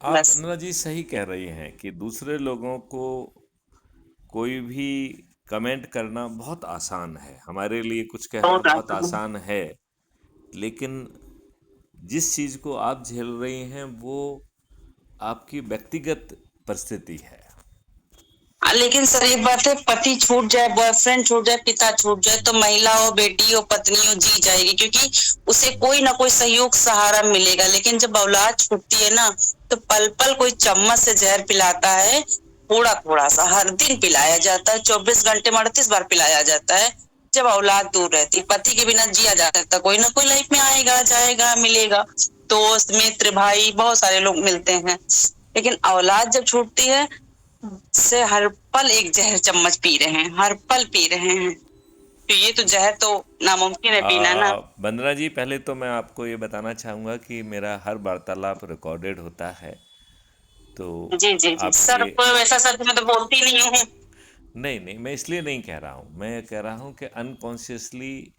आप बस। वंदना जी सही कह रही हैं कि दूसरे लोगों को कोई भी कमेंट करना बहुत आसान है, हमारे लिए कुछ कहना बहुत बहुत आसान। आसान है। लेकिन जिस चीज़ को आप झेल रही हैं वो आपकी व्यक्तिगत परिस्थिति है। लेकिन सर एक बात है, पति छूट जाए, बॉयफ्रेंड छूट जाए, पिता छूट जाए, तो महिला हो, बेटी हो, पत्नी हो, जी जाएगी, क्योंकि उसे कोई ना कोई सहयोग सहारा मिलेगा। लेकिन जब औलाद छूटती है ना, तो पल पल कोई चम्मच से जहर पिलाता है, थोड़ा थोड़ा सा हर दिन पिलाया जाता है, 24 घंटे में 38 बार पिलाया जाता है। जब औलाद दूर रहती, पति के बिना जिया जा सकता, कोई ना कोई लाइफ में आएगा, जाएगा, मिलेगा, दोस्त, मित्र, भाई, बहुत सारे लोग मिलते हैं। लेकिन औलाद जब छूटती है, से हर पल एक जहर चम्मच पी रहे हैं, हर पल पी रहे हैं। तो ये तो जहर तो नामुमकिन है पीना ना। वंदना जी, पहले तो मैं आपको ये बताना चाहूँगा कि मेरा हर वार्तालाप रिकॉर्डेड होता है, तो जी जी जी सर, आपके कोई वैसा सच में तो बोलती नहीं हूँ। नहीं नहीं, मैं इसलिए नहीं कह रहा हूँ, मैं कह रहा हूँ कि अनकॉन्शियसली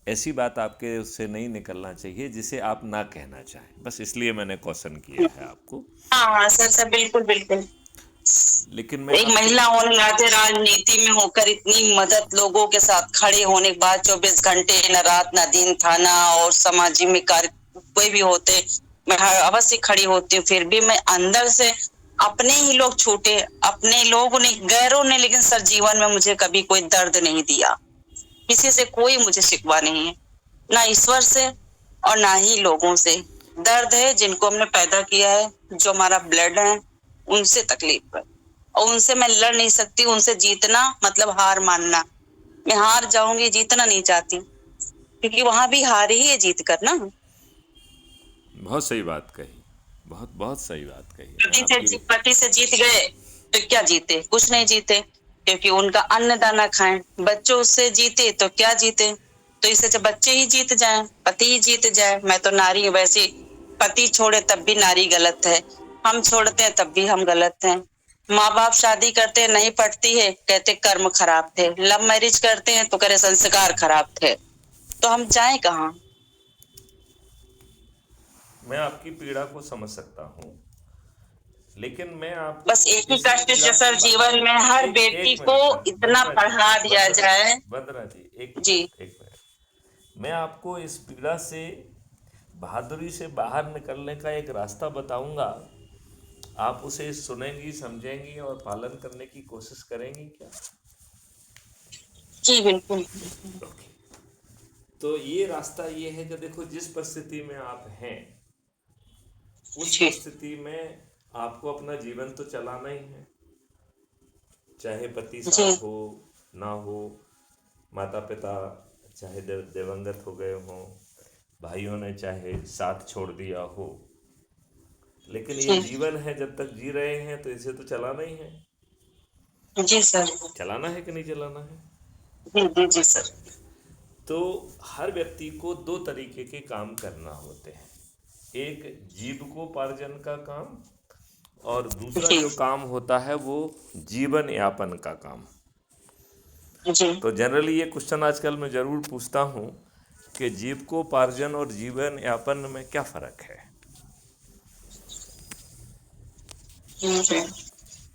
ऐसी बात आपके उससे नहीं निकलना चाहिए जिसे आप ना कहना चाहें, बस इसलिए मैंने क्वेश्चन किया है आपको। हाँ हाँ सर, सर बिल्कुल बिल्कुल। लेकिन मैं एक आपसे महिला होने के नाते, राजनीति में होकर इतनी मदद, लोगों के साथ खड़े होने के बाद 24 घंटे न रात न दिन, थाना और सामाजिक में कार्य कोई भी होते, मैं अवश्य खड़ी होती हूँ। फिर भी मैं अंदर से, अपने ही लोग छूटे, अपने लोगों ने, गैरों ने, लेकिन सर जीवन में मुझे कभी कोई दर्द नहीं दिया। किसी से कोई मुझे शिकवा नहीं है, ना ईश्वर से और ना ही लोगों से। दर्द है जिनको हमने पैदा किया है, जो हमारा ब्लड है, उनसे तकलीफ है। और उनसे मैं लड़ नहीं सकती। उनसे जीतना मतलब हार मानना। मैं हार जाऊंगी, जीतना नहीं चाहती, क्योंकि वहां भी हार ही है जीत कर ना। बहुत सही बात कही, बहुत बहुत सही बात कही, मैं पति से आपकी पति से जीत गए तो क्या जीते? कुछ नहीं जीते, क्योंकि उनका अन्न दाना खाएं। बच्चों से जीते तो क्या जीते? तो इससे जब बच्चे ही जीत जाएं, पति ही जीत जाए। मैं तो नारी हूं वैसे। पति छोड़े तब भी नारी गलत है, हम छोड़ते हैं तब भी हम गलत हैं। माँ बाप शादी करते हैं, नहीं पटती है, कहते कर्म खराब थे। लव मैरिज करते हैं तो करे संस्कार खराब थे। तो हम जाएं कहाँ? मैं आपकी पीड़ा को समझ सकता हूँ, लेकिन मैं बस आपको एक ही इस कष्ट पीड़ा है से सर जीवन में, हर एक बेटी एक को मिनट इतना पढ़ा दिया जाए। वंदना जी, एक जी मिनट एक मिनट, मैं आपको इस पीड़ा से बहादुरी से बाहर निकलने का एक रास्ता बताऊंगा। आप उसे सुनेंगी, समझेंगी और पालन करने की कोशिश करेंगी क्या? जी बिल्कुल। ओके। तो ये रास्ता ये है कि देखो, जिस परिस्थिति में आप हैं उस जी परिस्थिति में आपको अपना जीवन तो चलाना ही है, चाहे पति जी साथ हो ना हो, माता पिता चाहे दिवंगत हो गए हों, भाइयों ने चाहे साथ छोड़ दिया हो, लेकिन ये जी जीवन है, जब तक जी रहे हैं तो इसे तो चलाना ही है। जी सर। चलाना है कि नहीं चलाना है? जी जी जी सर। तो हर व्यक्ति को दो तरीके के काम करना होते हैं, एक जीविकोपार्जन का काम और दूसरा जी जो काम होता है वो जीवन यापन का काम। जी तो जनरली ये क्वेश्चन आजकल मैं ज़रूर पूछता हूँ कि जीविकोपार्जन और जीवन यापन में क्या फ़र्क है। जी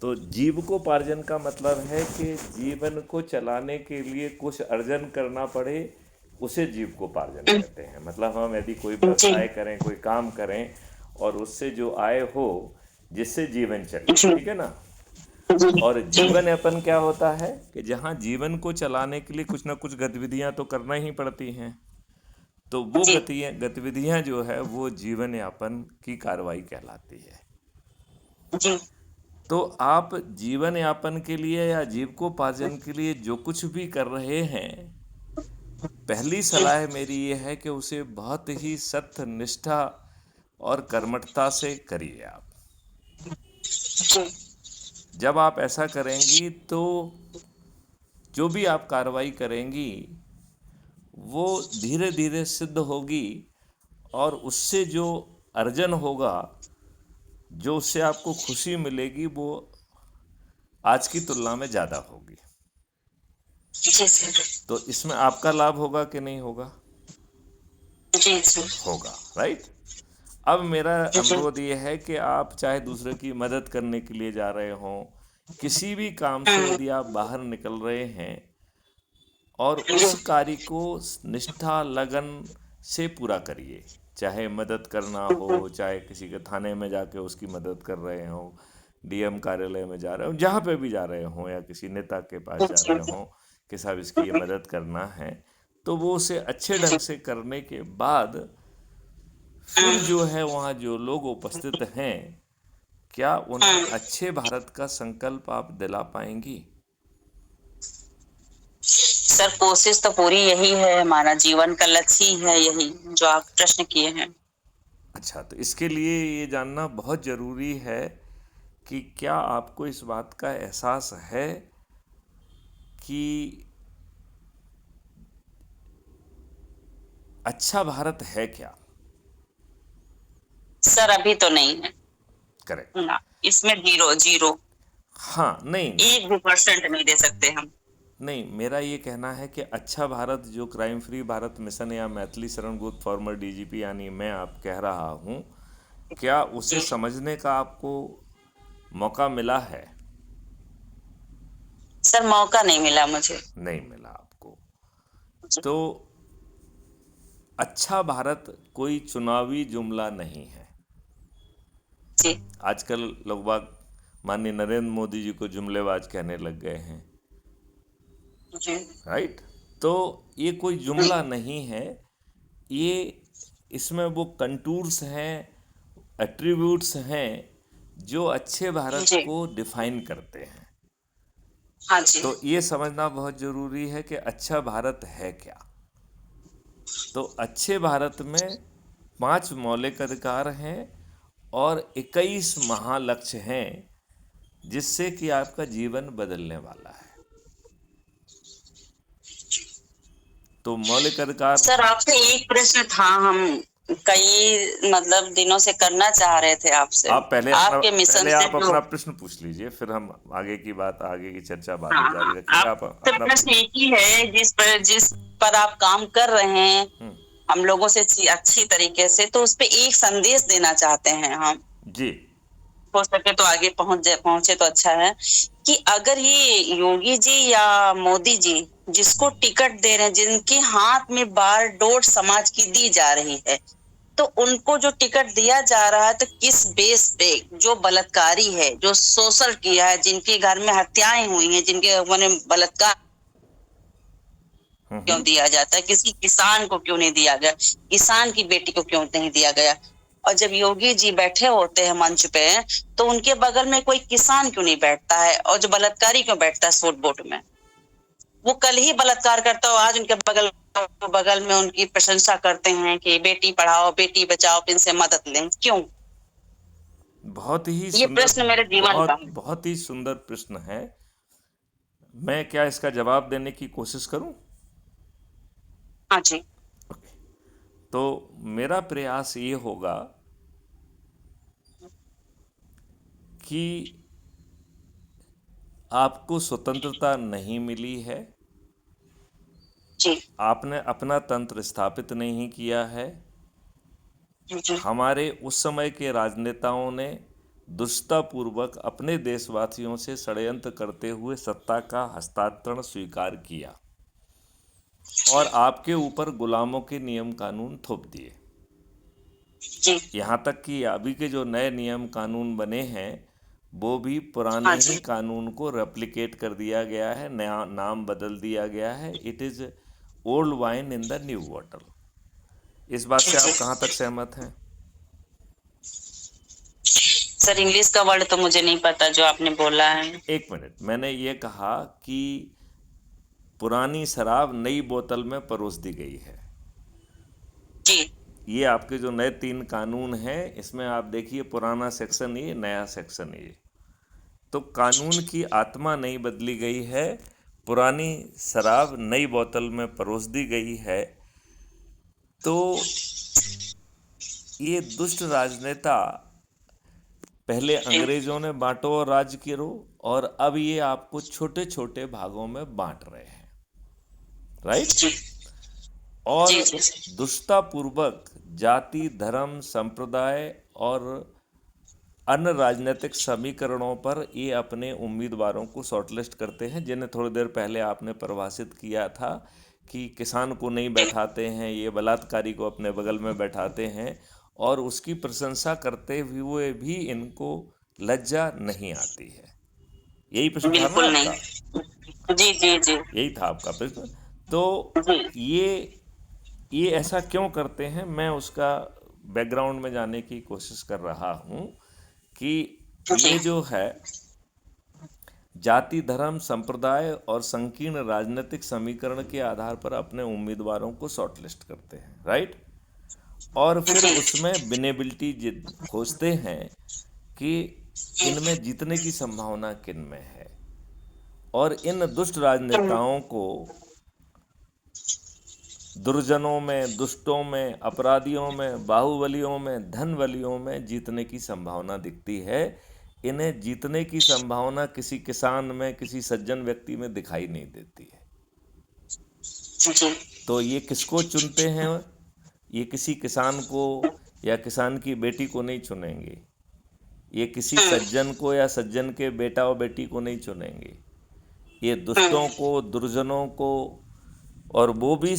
तो जीविकोपार्जन का मतलब है कि जीवन को चलाने के लिए कुछ अर्जन करना पड़े, उसे जीविकोपार्जन कहते हैं। मतलब हम यदि कोई जी व्यवसाय करें, कोई काम करें और उससे जो आय हो जिससे जीवन चले, जी ठीक है ना। जी और जी जीवन यापन क्या होता है कि जहाँ जीवन को चलाने के लिए कुछ ना कुछ गतिविधियाँ तो करना ही पड़ती हैं, तो वो जी गतिविधियाँ जो है वो जीवन यापन की कार्रवाई कहलाती है। जी तो आप जीवन यापन के लिए या जीविकोपार्जन के लिए जो कुछ भी कर रहे हैं, पहली सलाह मेरी ये है कि उसे बहुत ही सत्य निष्ठा और कर्मठता से करिए आप। जी जब आप ऐसा करेंगी तो जो भी आप कार्रवाई करेंगी वो धीरे धीरे सिद्ध होगी, और उससे जो अर्जन होगा, जो उससे आपको खुशी मिलेगी, वो आज की तुलना में ज़्यादा होगी। जी सर। तो इसमें आपका लाभ होगा कि नहीं होगा? जी सर। होगा, राइट। अब मेरा जी। अनुरोध ये है कि आप चाहे दूसरे की मदद करने के लिए जा रहे हों, किसी भी काम से हम्म। यदि आप बाहर निकल रहे हैं और जी। उस कार्य को निष्ठा लगन से पूरा करिए। चाहे मदद करना हो, चाहे किसी के थाने में जाके उसकी मदद कर रहे हो, डीएम कार्यालय में जा रहे हो, जहाँ पे भी जा रहे हो, या किसी नेता के पास जा रहे हो कि साहब इसकी ये मदद करना है, तो वो उसे अच्छे ढंग से करने के बाद फिर जो है वहाँ जो लोग उपस्थित हैं, क्या उन्हें अच्छे भारत का संकल्प आप दिला पाएंगी? सर कोशिश तो पूरी यही है, हमारा जीवन का लक्ष्य ही है यही जो आप प्रश्न किए हैं। अच्छा, तो इसके लिए ये जानना बहुत ज़रूरी है कि क्या आपको इस बात का एहसास है कि अच्छा भारत है क्या? सर अभी तो नहीं है करेक्ट। ना, इसमें जीरो जीरो, हाँ, नहीं, 1% नहीं दे सकते हम। नहीं, मेरा ये कहना है कि अच्छा भारत जो क्राइम फ्री भारत मिशन या मैथिली शरण गुप्त फॉर्मर डीजीपी यानी मैं आप कह रहा हूँ, क्या उसे जी। समझने का आपको मौका मिला है? सर मौका नहीं मिला मुझे। नहीं मिला आपको। जी। तो अच्छा भारत कोई चुनावी जुमला नहीं है। जी। आजकल लोग बाग माननीय नरेंद्र मोदी जी को जुमलेबाज कहने लग गए हैं, जी। राइट? तो ये कोई जुमला नहीं है, ये इसमें वो कंटूर्स हैं, एट्रीब्यूट्स हैं जो अच्छे भारत जी। को डिफाइन करते हैं। हाँ जी। तो ये समझना बहुत ज़रूरी है कि अच्छा भारत है क्या। तो अच्छे भारत में 5 मौलिक अधिकार हैं और 21 महालक्ष्य हैं जिससे कि आपका जीवन बदलने वाला है। तो मौलिक अधिकार। सर आपसे एक प्रश्न था, हम कई मतलब दिनों से करना चाह रहे थे आपसे, आप आपके मिशन पहले से आप जो। अपना प्रश्न पूछ लीजिए, फिर हम आगे की बात, आगे की चर्चा बाद में हाँ हाँ, जारी रखेंगे। आप आपसे अपना प्रश्न एक ही है, जिस पर आप काम कर रहे हैं हम्म, हम लोगों से अच्छी तरीके से, तो उस पे एक संदेश देना चाहते हैं हम। जी। हो सके तो आगे पहुंचे तो अच्छा है कि अगर ये योगी जी या मोदी जी जिसको टिकट दे रहे हैं, जिनके हाथ में बारडोर समाज की दी जा रही है, तो उनको जो टिकट दिया जा रहा है तो किस बेस पे, जो बलात्कारी है, जो शोषण किया है, जिनके घर में हत्याएं हुई हैं, जिनके मैंने बलात्कार क्यों दिया जाता है, किसी किसान को क्यों नहीं दिया गया, किसान की बेटी को क्यों नहीं दिया गया। और जब योगी जी बैठे होते हैं मंच पे, तो उनके बगल में कोई किसान क्यों नहीं बैठता है, और जो बलात्कारी क्यों बैठता है सूट बूट में। वो कल ही बलात्कार करता हो, आज उनके बगल में उनकी प्रशंसा करते हैं कि बेटी पढ़ाओ बेटी बचाओ, इनसे मदद लें, क्यों। बहुत ही ये सुंदर, प्रश्न मेरे जीवन का बहुत है। बहुत ही सुंदर प्रश्न है। मैं क्या इसका जवाब देने की कोशिश करूं? हाँ जी। ओके। तो मेरा प्रयास ये होगा कि आपको स्वतंत्रता नहीं मिली है, जी। आपने अपना तंत्र स्थापित नहीं किया है। जी। हमारे उस समय के राजनेताओं ने दुष्टतापूर्वक अपने देशवासियों से षड्यंत्र करते हुए सत्ता का हस्तांतरण स्वीकार किया और आपके ऊपर गुलामों के नियम कानून थोप दिए। जी। यहाँ तक कि अभी के जो नए नियम कानून बने हैं वो भी पुराने हाँ ही जी। कानून को रेप्लिकेट कर दिया गया है, नया नाम बदल दिया गया है। It is old wine in the new bottle. इस बात जी। से जी। आप कहाँ तक सहमत हैं? सर इंग्लिश का वर्ड तो मुझे नहीं पता जो आपने बोला है। एक मिनट, मैंने ये कहा कि पुरानी शराब नई बोतल में परोस दी गई है। जी। ये आपके जो नए 3 कानून हैं इसमें आप देखिए, पुराना सेक्शन ये, नया सेक्शन ये। तो कानून की आत्मा नहीं बदली गई है, पुरानी शराब नई बोतल में परोस दी गई है। तो ये दुष्ट राजनेता पहले जी। अंग्रेजों ने बांटो और राज करो, और अब ये आपको छोटे छोटे भागों में बांट रहे हैं, राइट? जी। और जी जी दुष्टतापूर्वक जाति, धर्म, संप्रदाय और अन्य राजनीतिक समीकरणों पर ये अपने उम्मीदवारों को शॉर्टलिस्ट करते हैं, जिन्हें थोड़ी देर पहले आपने परिभाषित किया था कि किसान को नहीं बैठाते हैं, ये बलात्कारी को अपने बगल में बैठाते हैं, और उसकी प्रशंसा करते हुए भी इनको लज्जा नहीं आती है। यही प्रश्न था ना बिल्कुल आपका? नहीं। जी जी जी यही था आपका प्रश्न। तो जी ये ऐसा क्यों करते हैं, मैं उसका बैकग्राउंड में जाने की कोशिश कर रहा हूँ कि जी ये जो है जाति, धर्म, संप्रदाय और संकीर्ण राजनीतिक समीकरण के आधार पर अपने उम्मीदवारों को शॉर्टलिस्ट करते हैं, राइट? और फिर जी उसमें विनेबिलिटी खोजते हैं कि इनमें जीतने की संभावना किन में है, और इन दुष्ट राजनेताओं को दुर्जनों में, दुष्टों में, अपराधियों में, बाहुबलियों में, धनबलियों में जीतने की संभावना दिखती है। इन्हें जीतने की संभावना किसी किसान में, किसी सज्जन व्यक्ति में दिखाई नहीं देती है। जी तो ये किसको चुनते हैं? ये किसी किसान को या किसान की बेटी को नहीं चुनेंगे। ये किसी सज्जन को या सज्जन के बेटा और बेटी को नहीं चुनेंगे। ये दुष्टों को, दुर्जनों को, और वो भी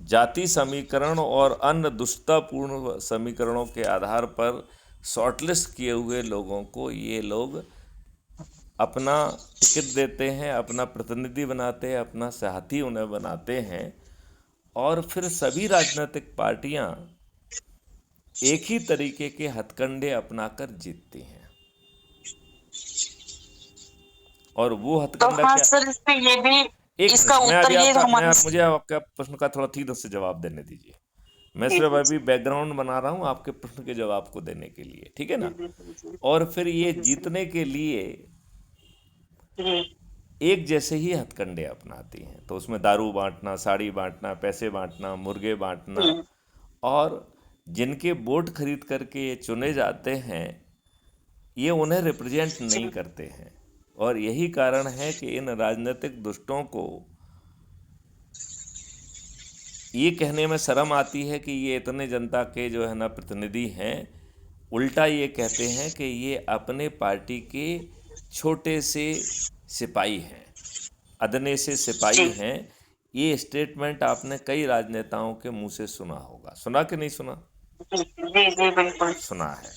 जाति समीकरण और अन्य दुष्टतापूर्ण समीकरणों के आधार पर शॉर्टलिस्ट किए हुए लोगों को ये लोग अपना टिकट देते हैं, अपना प्रतिनिधि बनाते हैं, अपना साथी उन्हें बनाते हैं, और फिर सभी राजनीतिक पार्टियां एक ही तरीके के हथकंडे अपनाकर जीतती हैं। और वो तो हथकंडा हाँ क्या? सर, इसमें ये भी, एक इसका मिनट, मैं उत्तर अभी ये आपका हमारे। मुझे आपका प्रश्न का थोड़ा ठीक से जवाब देने दीजिए। मैं जी सिर्फ जी अभी बैकग्राउंड बना रहा हूँ आपके प्रश्न के जवाब को देने के लिए, ठीक है जी ना? जी जी और फिर ये जी जी जीतने के लिए जी एक जैसे ही हथकंडे अपनाती हैं। तो उसमें दारू बांटना, साड़ी बांटना, पैसे बांटना, मुर्गे बांटना, जी और जिनके वोट खरीद करके ये चुने जाते हैं, ये उन्हें रिप्रेजेंट नहीं करते हैं। और यही कारण है कि इन राजनीतिक दुष्टों को ये कहने में शर्म आती है कि ये इतने जनता के जो है ना प्रतिनिधि हैं। उल्टा ये कहते हैं कि ये अपने पार्टी के छोटे से सिपाही हैं, अदने से सिपाही जी हैं। ये स्टेटमेंट आपने कई राजनेताओं के मुंह से सुना होगा। सुना कि नहीं सुना? जी जी जी बिल्कुल। सुना है।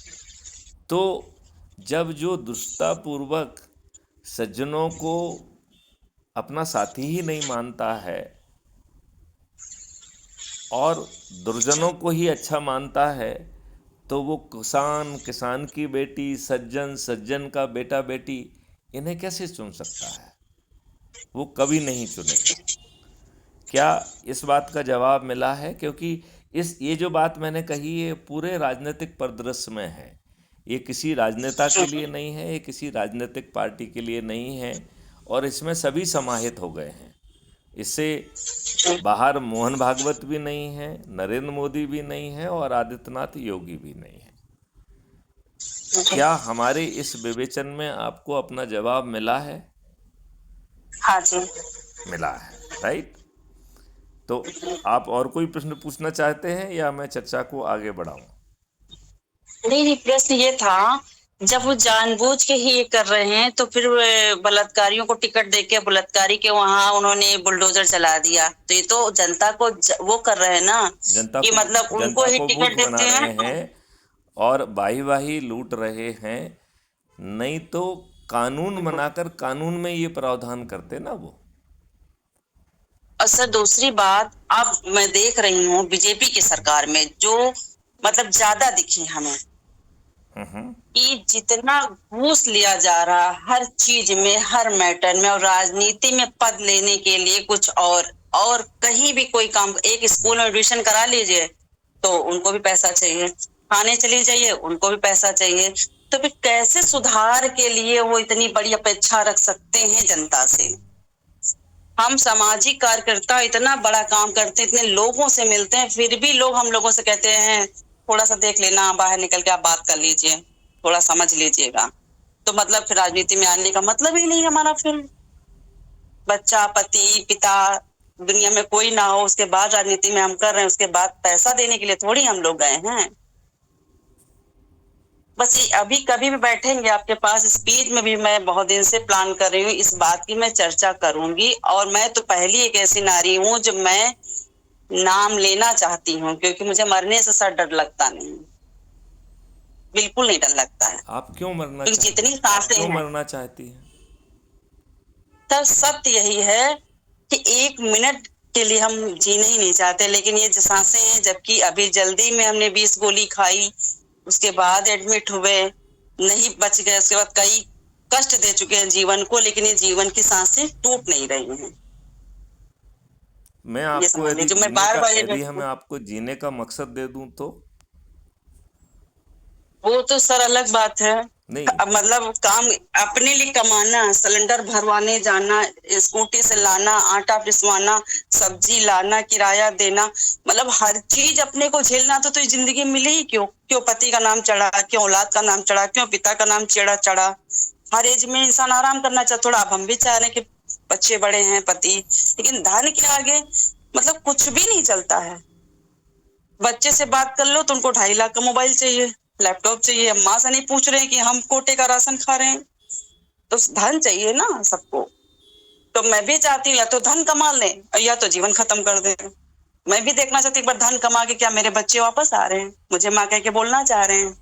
तो जब जो दुष्टतापूर्वक सज्जनों को अपना साथी ही नहीं मानता है और दुर्जनों को ही अच्छा मानता है, तो वो किसान, किसान की बेटी, सज्जन, सज्जन का बेटा बेटी, इन्हें कैसे चुन सकता है? वो कभी नहीं चुनेगा। क्या इस बात का जवाब मिला है? क्योंकि ये जो बात मैंने कही, ये पूरे राजनीतिक परिदृश्य में है। ये किसी राजनेता के लिए नहीं है, ये किसी राजनीतिक पार्टी के लिए नहीं है, और इसमें सभी समाहित हो गए हैं। इससे बाहर मोहन भागवत भी नहीं है, नरेंद्र मोदी भी नहीं है, और आदित्यनाथ योगी भी नहीं है। क्या हमारे इस विवेचन में आपको अपना जवाब मिला है? हाँ जी। मिला है, राइट? तो आप और कोई प्रश्न पूछना चाहते हैं या मैं चर्चा को आगे बढ़ाऊं? नहीं नहीं, प्रश्न ये था, जब वो जानबूझ के ही ये कर रहे हैं तो फिर बलात्कारियों को टिकट देके बलात्कारी के वहां उन्होंने बुलडोजर चला दिया, तो ये तो जनता को वो कर रहे हैं ना, कि मतलब उनको जनता ही को मूर्ख टिकट बना देते रहे हैं। हैं और वाही वाही लूट रहे हैं। नहीं तो कानून बनाकर कानून में ये प्रावधान करते ना वो। और सर दूसरी बात, अब मैं देख रही हूँ बीजेपी की सरकार में जो मतलब ज्यादा दिखी हमें, कि जितना घूस लिया जा रहा हर चीज में, हर मैटर में, और राजनीति में पद लेने के लिए कुछ और कहीं भी कोई काम, एक स्कूल में एडमिशन करा लीजिए तो उनको भी पैसा चाहिए, थाने चली जाइए उनको भी पैसा चाहिए। तो फिर कैसे सुधार के लिए वो इतनी बड़ी अपेक्षा रख सकते हैं जनता से? हम सामाजिक कार्यकर्ता इतना बड़ा काम करते हैं, इतने लोगों से मिलते हैं, फिर भी लोग हम लोगों से कहते हैं थोड़ा सा देख लेना, बाहर निकल के आप बात कर लीजिए, थोड़ा समझ लीजिएगा। तो मतलब फिर राजनीति में आने का मतलब ही नहीं हमारा, फिर बच्चा, पति, पिता, दुनिया में कोई ना हो, उसके बाद राजनीति में हम कर रहे हैं, उसके बाद पैसा देने के लिए थोड़ी हम लोग गए हैं। बस ये अभी कभी भी बैठेंगे आपके पास, स्पीच में भी मैं बहुत दिन से प्लान कर रही हूँ, इस बात की मैं चर्चा करूंगी। और मैं तो पहली एक ऐसी नारी हूँ जो मैं नाम लेना चाहती हूँ, क्योंकि मुझे मरने से सर डर लगता नहीं, बिल्कुल नहीं डर लगता है। आप क्यों मरना क्योंकि चाहती जितनी हैं? आप सांसें क्यों हैं, मरना चाहती हैं? सर सत्य यही है कि एक मिनट के लिए हम जीना ही नहीं चाहते, लेकिन ये जो सांसें हैं, जबकि अभी जल्दी में हमने 20 गोली खाई, उसके बाद एडमिट हुए, नहीं बच गए, उसके बाद कई कष्ट दे चुके हैं जीवन को, लेकिन ये जीवन की सांसें टूट नहीं रही हैं। मैं ये आपको समझ यदि लीजिए, मैं जीने बार का बार ये यदि हमें आपको जीने का मकसद दे दूं तो? वो तो सर अलग बात है। नहीं, अब मतलब काम अपने लिए कमाना, सिलेंडर भरवाने जाना, स्कूटी से लाना, आटा पिसवाना, सब्जी लाना, किराया देना, मतलब हर चीज अपने को झेलना, तो ये जिंदगी मिली ही क्यों? क्यों पति का नाम चढ़ा, क्यों औलाद का नाम चढ़ा, क्यों पिता का नाम चढ़ा? हर एज में इंसान आराम करना चाहता, थोड़ा अब हम भी चाह रहे हैं कि बच्चे बड़े हैं, पति, लेकिन धन के आगे मतलब कुछ भी नहीं चलता है। बच्चे से बात कर लो तो उनको 2.5 लाख का मोबाइल चाहिए, लैपटॉप चाहिए, माँ से नहीं पूछ रहे हैं कि हम कोटे का राशन खा रहे हैं। तो धन चाहिए ना सबको। तो मैं भी चाहती हूँ या तो धन कमा लें या तो जीवन खत्म कर दें। मैं भी देखना चाहती हूँ, एक बार धन कमा के क्या मेरे बच्चे वापस आ रहे हैं, मुझे माँ कह के बोलना चाह रहे हैं।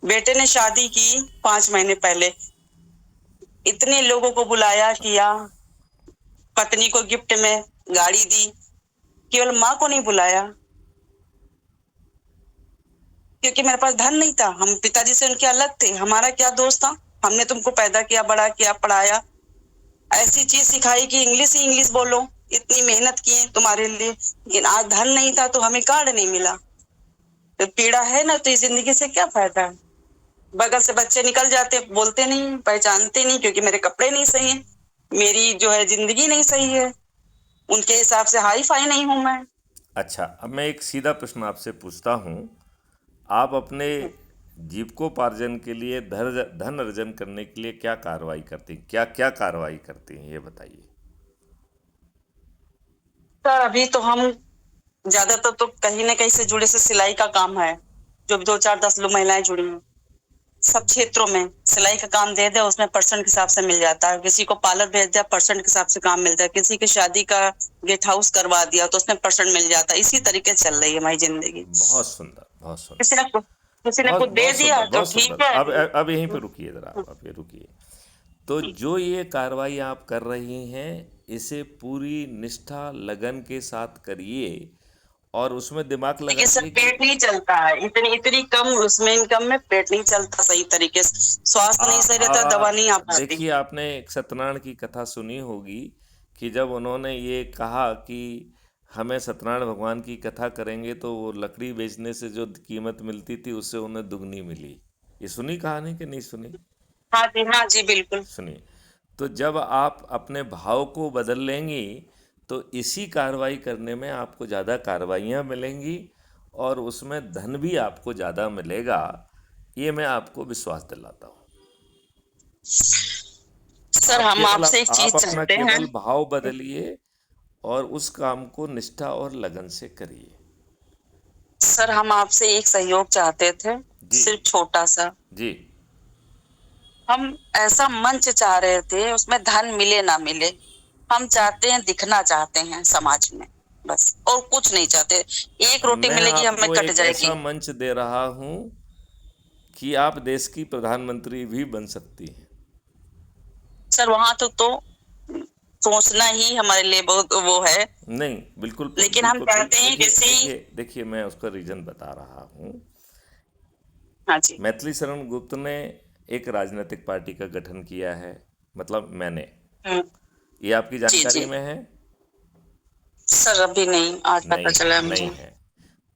बेटे ने शादी की 5 महीने पहले, इतने लोगों को बुलाया किया, पत्नी को गिफ्ट में गाड़ी दी, केवल माँ को नहीं बुलाया, क्योंकि मेरे पास धन नहीं था। हम पिताजी से उनके अलग थे, हमारा क्या दोष था? हमने तुमको पैदा किया, बड़ा किया, पढ़ाया, ऐसी चीज सिखाई कि इंग्लिश ही इंग्लिश बोलो, इतनी मेहनत की तुम्हारे लिए, लेकिन आज धन नहीं था तो हमें कार्ड नहीं मिला। तो पीड़ा है ना, तो इस जिंदगी से क्या फायदा है? बगल से बच्चे निकल जाते, बोलते नहीं, पहचानते नहीं, क्योंकि मेरे कपड़े नहीं सही है, मेरी जो है जिंदगी नहीं सही है, उनके हिसाब से हाई फाई नहीं हूं मैं। अच्छा, अब मैं एक सीधा प्रश्न आपसे पूछता हूँ। आप अपने जीविकोपार्जन के लिए धन अर्जन करने के लिए क्या कार्रवाई करती हैं? क्या क्या कार्रवाई करती हैं, ये बताइए। सर अभी तो हम ज्यादातर तो कहीं ना कहीं से जुड़े, से सिलाई का काम है, जो 2 4 10 लोग महिलाएं जुड़ी हैं, सब क्षेत्रों में सिलाई का काम दे दे, उसमें परसेंट के हिसाब से मिल जाता है। किसी को पार्लर भेज दिया, परसेंट के हिसाब से काम मिलता है। किसी की शादी का गेस्ट हाउस करवा दिया तो उसमें परसेंट मिल जाता है। इसी तरीके से चल रही है हमारी जिंदगी। बहुत सुंदर, बहुत किसी सुंदर, ने कुछ किसी ने बहुत कुछ दे बहुत दिया सुंदर, तो बहुत ठीक सुंदर। है। अब यहीं पे रुकिए ज़रा, अब ये रुकिए। तो जो ये कार्रवाई आप कर रही हैं, इसे पूरी निष्ठा लगन के साथ करिए और उसमें दिमाग लेकिन सर लगाइए कि पेट नहीं चलता है, इतनी इतनी कम उसमें इनकम में पेट नहीं चलता सही तरीके से, स्वास्थ्य नहीं सही रहता, दवा नहीं आ पाती। देखिए, आपने एक सत्यनारायण की कथा सुनी होगी कि जब उन्होंने ये कहा कि हमें सत्यनारायण भगवान की कथा करेंगे तो वो लकड़ी बेचने से जो कीमत मिलती थी उससे उन्हें दुगनी मिली। ये सुनी कहानी कि नहीं सुनी? हाँ जी बिल्कुल। सुनिए। तो जब आप अपने भाव को बदल लेंगी तो इसी कार्रवाई करने में आपको ज़्यादा कार्रवाइयाँ मिलेंगी और उसमें धन भी आपको ज़्यादा मिलेगा। ये मैं आपको विश्वास दिलाता हूँ। सर हम आपसे एक चीज आप अपना चाहते हैं। केवल भाव बदलिए और उस काम को निष्ठा और लगन से करिए। सर हम आपसे एक सहयोग चाहते थे, जी, सिर्फ छोटा सा। जी। हम ऐसा मंच चाह रहे थे, उसमें धन मिले ना मिले, हम चाहते हैं, दिखना चाहते हैं समाज में, बस और कुछ नहीं चाहते। एक रोटी मैं मिलेगी हमें आपको कट एक ऐसा जाएगी। मंच दे रहा हूँ कि आप देश की प्रधानमंत्री भी बन सकती हैं। सर वहां तो सोचना ही हमारे लिए बहुत वो है, नहीं, बिल्कुल लेकिन हम बिल्कुल चाहते हैं देखिए जैसे ही। देखिए देखिए, मैं उसका रीज़न बता रहा हूँ। हाँ जी। मैथिली शरण गुप्त ने एक राजनीतिक पार्टी का गठन किया है, मतलब मैंने। हम्म, ये आपकी जी जानकारी जी। में है? सर अभी नहीं, आज पता नहीं है, चला है नहीं मुझे। है।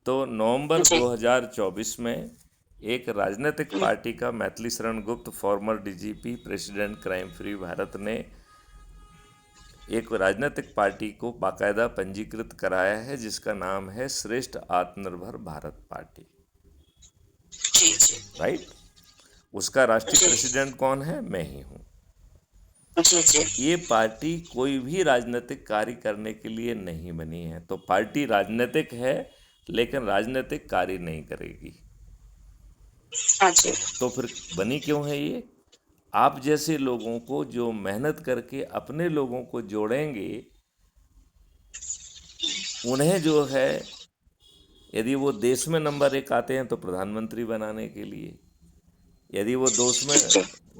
तो नवंबर जी। 2024 में एक राजनीतिक हम्म, पार्टी का Maithili Sharan Gupt, farmer DGP, president crime free Bharat ने एक राजनीतिक पार्टी को बाकायदा पंजीकृत कराया है जिसका नाम है श्रेष्ठ आत्मनिर्भर भारत पार्टी। जी जी राइट? उसका राष्ट्रीय जी। प्रेसिडेंट कौन है? मैं ही हूँ। जी जी ये पार्टी कोई भी राजनीतिक कार्य करने के लिए नहीं बनी है। तो पार्टी राजनीतिक है लेकिन राजनीतिक कार्य नहीं करेगी। हाँ जी तो फिर बनी क्यों है ये? आप जैसे लोगों को जो मेहनत करके अपने लोगों को जोड़ेंगे, उन्हें जो है, यदि वो देश में नंबर एक आते हैं तो प्रधानमंत्री बनाने के लिए, यदि वो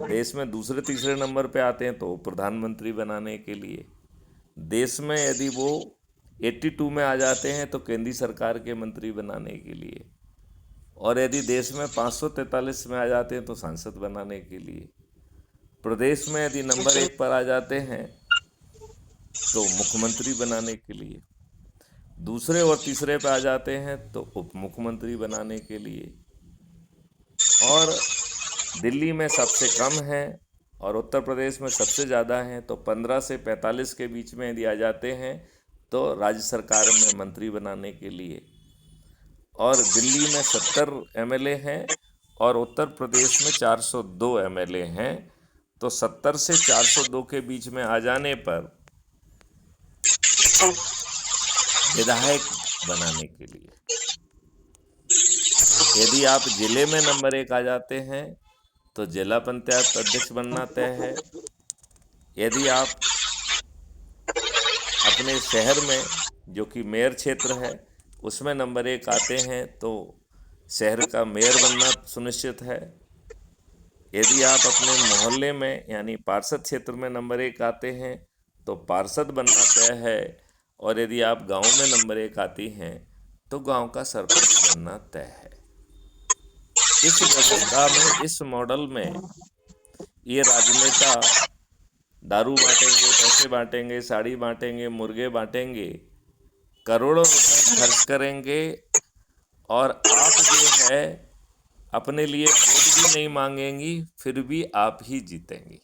देश में दूसरे तीसरे नंबर पे आते हैं तो प्रधानमंत्री बनाने के लिए, देश में यदि वो 82 में आ जाते हैं तो केंद्रीय सरकार के मंत्री बनाने के लिए, और यदि देश में 543 में आ जाते हैं तो सांसद बनाने के लिए, प्रदेश में यदि नंबर जी एक पर आ जाते हैं तो मुख्यमंत्री बनाने के लिए, दूसरे और तीसरे पे आ जाते हैं तो उप मुख्यमंत्री बनाने के लिए, और दिल्ली में सबसे कम है और उत्तर प्रदेश में सबसे ज़्यादा हैं, तो 15 से 45 के बीच में यदि आ जाते हैं तो राज्य सरकार में मंत्री बनाने के लिए, और दिल्ली में 70 एमएलए हैं और उत्तर प्रदेश में 402 एमएलए हैं, तो 70 से 402 के बीच में आ जाने पर विधायक बनाने के लिए, यदि आप जिले में नंबर एक आ जाते हैं तो जिला पंचायत अध्यक्ष बनना तय है, यदि आप अपने शहर में जो कि मेयर क्षेत्र है उसमें नंबर एक आते हैं तो शहर का मेयर बनना सुनिश्चित है, यदि आप अपने मोहल्ले में यानी पार्षद क्षेत्र में नंबर एक आते हैं तो पार्षद बनना तय है, और यदि आप गांव में नंबर एक आती हैं तो गांव का सरपंच बनना तय है। इस व्यवस्था में, इस मॉडल में ये राजनेता दारू बांटेंगे, पैसे बांटेंगे, साड़ी बांटेंगे, मुर्गे बांटेंगे, करोड़ों रुपए खर्च करेंगे, और आप जो है अपने लिए वोट भी नहीं मांगेंगी, फिर भी आप ही जीतेंगी।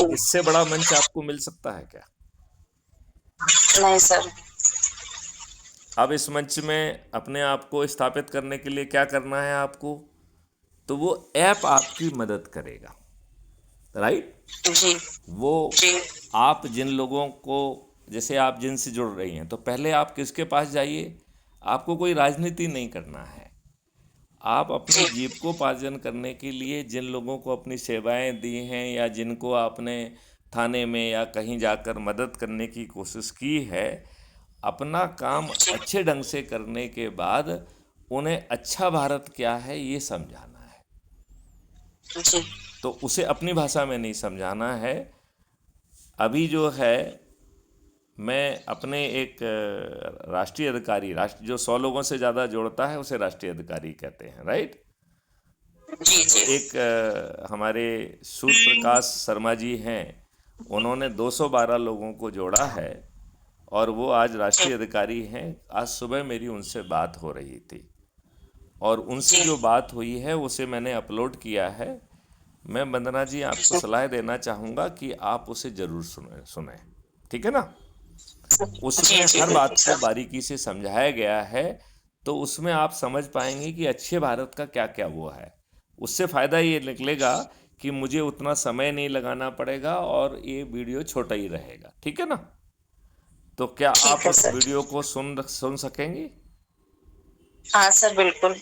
इससे बड़ा मंच आपको मिल सकता है क्या? नहीं सर। अब इस मंच में अपने आप को स्थापित करने के लिए क्या करना है आपको? तो वो ऐप आपकी मदद करेगा, राइट? जी वो जी आप जिन लोगों को, जैसे आप जिनसे जुड़ रही हैं, तो पहले आप किसके पास जाइए? आपको कोई राजनीति नहीं करना है। आप अपनी जी जीविकोपार्जन करने के लिए जिन लोगों को अपनी सेवाएं दी हैं या जिनको आपने थाने में या कहीं जाकर मदद करने की कोशिश की है, अपना काम अच्छे ढंग से करने के बाद उन्हें अच्छा भारत क्या है ये समझाना है। जी तो उसे अपनी भाषा में नहीं समझाना है। अभी जो है, मैं अपने एक राष्ट्रीय अधिकारी, राष्ट्र जो 100 लोगों से ज़्यादा जोड़ता है उसे राष्ट्रीय अधिकारी कहते हैं, राइट? जी तो जी एक हमारे सूर्य प्रकाश शर्मा जी हैं, उन्होंने 212 लोगों को जोड़ा है और वो आज राष्ट्रीय अधिकारी हैं। आज सुबह मेरी उनसे बात हो रही थी और उनसे जी जो बात हुई है उसे मैंने अपलोड किया है। मैं वंदना जी आपको सलाह देना चाहूँगा कि आप उसे ज़रूर सुने, ठीक है ना? उसमें जी जी हर बिल्कुल बात को सर। बारीकी से समझाया गया है, तो उसमें आप समझ पाएंगे कि अच्छे भारत का क्या क्या वो है। उससे फ़ायदा ये निकलेगा कि मुझे उतना समय नहीं लगाना पड़ेगा और ये वीडियो छोटा ही रहेगा, ठीक है ना? तो क्या ठीक आप है उस सर। वीडियो को सुन सकेंगे? हाँ सर बिल्कुल।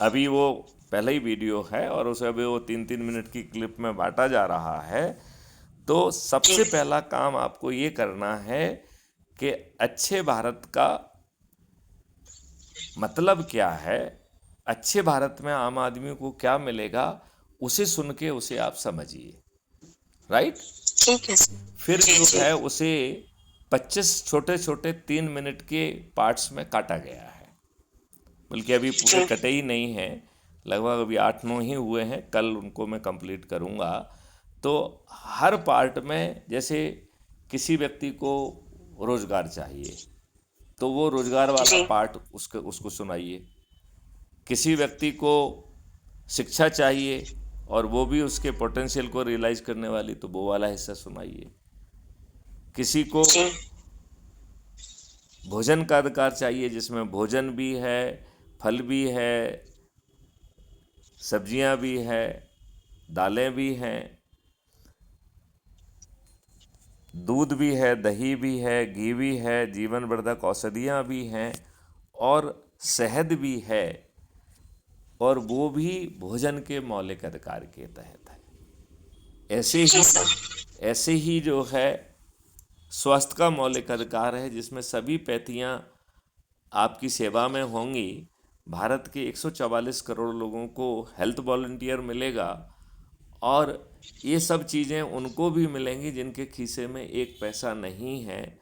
अभी वो पहले ही वीडियो है और उसे अभी वो 3-3 मिनट की क्लिप में बांटा जा रहा है। तो जी सबसे पहला काम आपको ये करना है कि अच्छे भारत का मतलब क्या है, अच्छे भारत में आम आदमी को क्या मिलेगा, उसे सुन के उसे आप समझिए, राइट? ठीक है सर। फिर जी जो जी है उसे 25 छोटे छोटे 3 मिनट के पार्ट्स में काटा गया है, बल्कि अभी पूरे जी कटे ही नहीं हैं, लगभग अभी 8-9 ही हुए हैं, कल उनको मैं कंप्लीट करूँगा। तो हर पार्ट में, जैसे किसी व्यक्ति को रोजगार चाहिए तो वो रोजगार वाला जी पार्ट उसको उसको सुनाइए, किसी व्यक्ति को शिक्षा चाहिए और वो भी उसके पोटेंशियल को रियलाइज करने वाली, तो वो वाला हिस्सा सुनाइए, किसी को जी भोजन का अधिकार चाहिए जिसमें भोजन भी है, फल भी है, सब्जियां भी है, दालें भी हैं, दूध भी है, दही भी है, घी भी है, जीवन वर्धक औषधियाँ भी हैं और शहद भी है, और वो भी भोजन के मौलिक अधिकार के तहत है। जी सर। ऐसे ही जो है स्वास्थ्य का मौलिक अधिकार है, जिसमें सभी पैथियाँ आपकी सेवा में होंगी। भारत के 144 करोड़ लोगों को हेल्थ वॉलंटियर मिलेगा, और ये सब चीज़ें उनको भी मिलेंगी जिनके खीसे में एक पैसा नहीं है,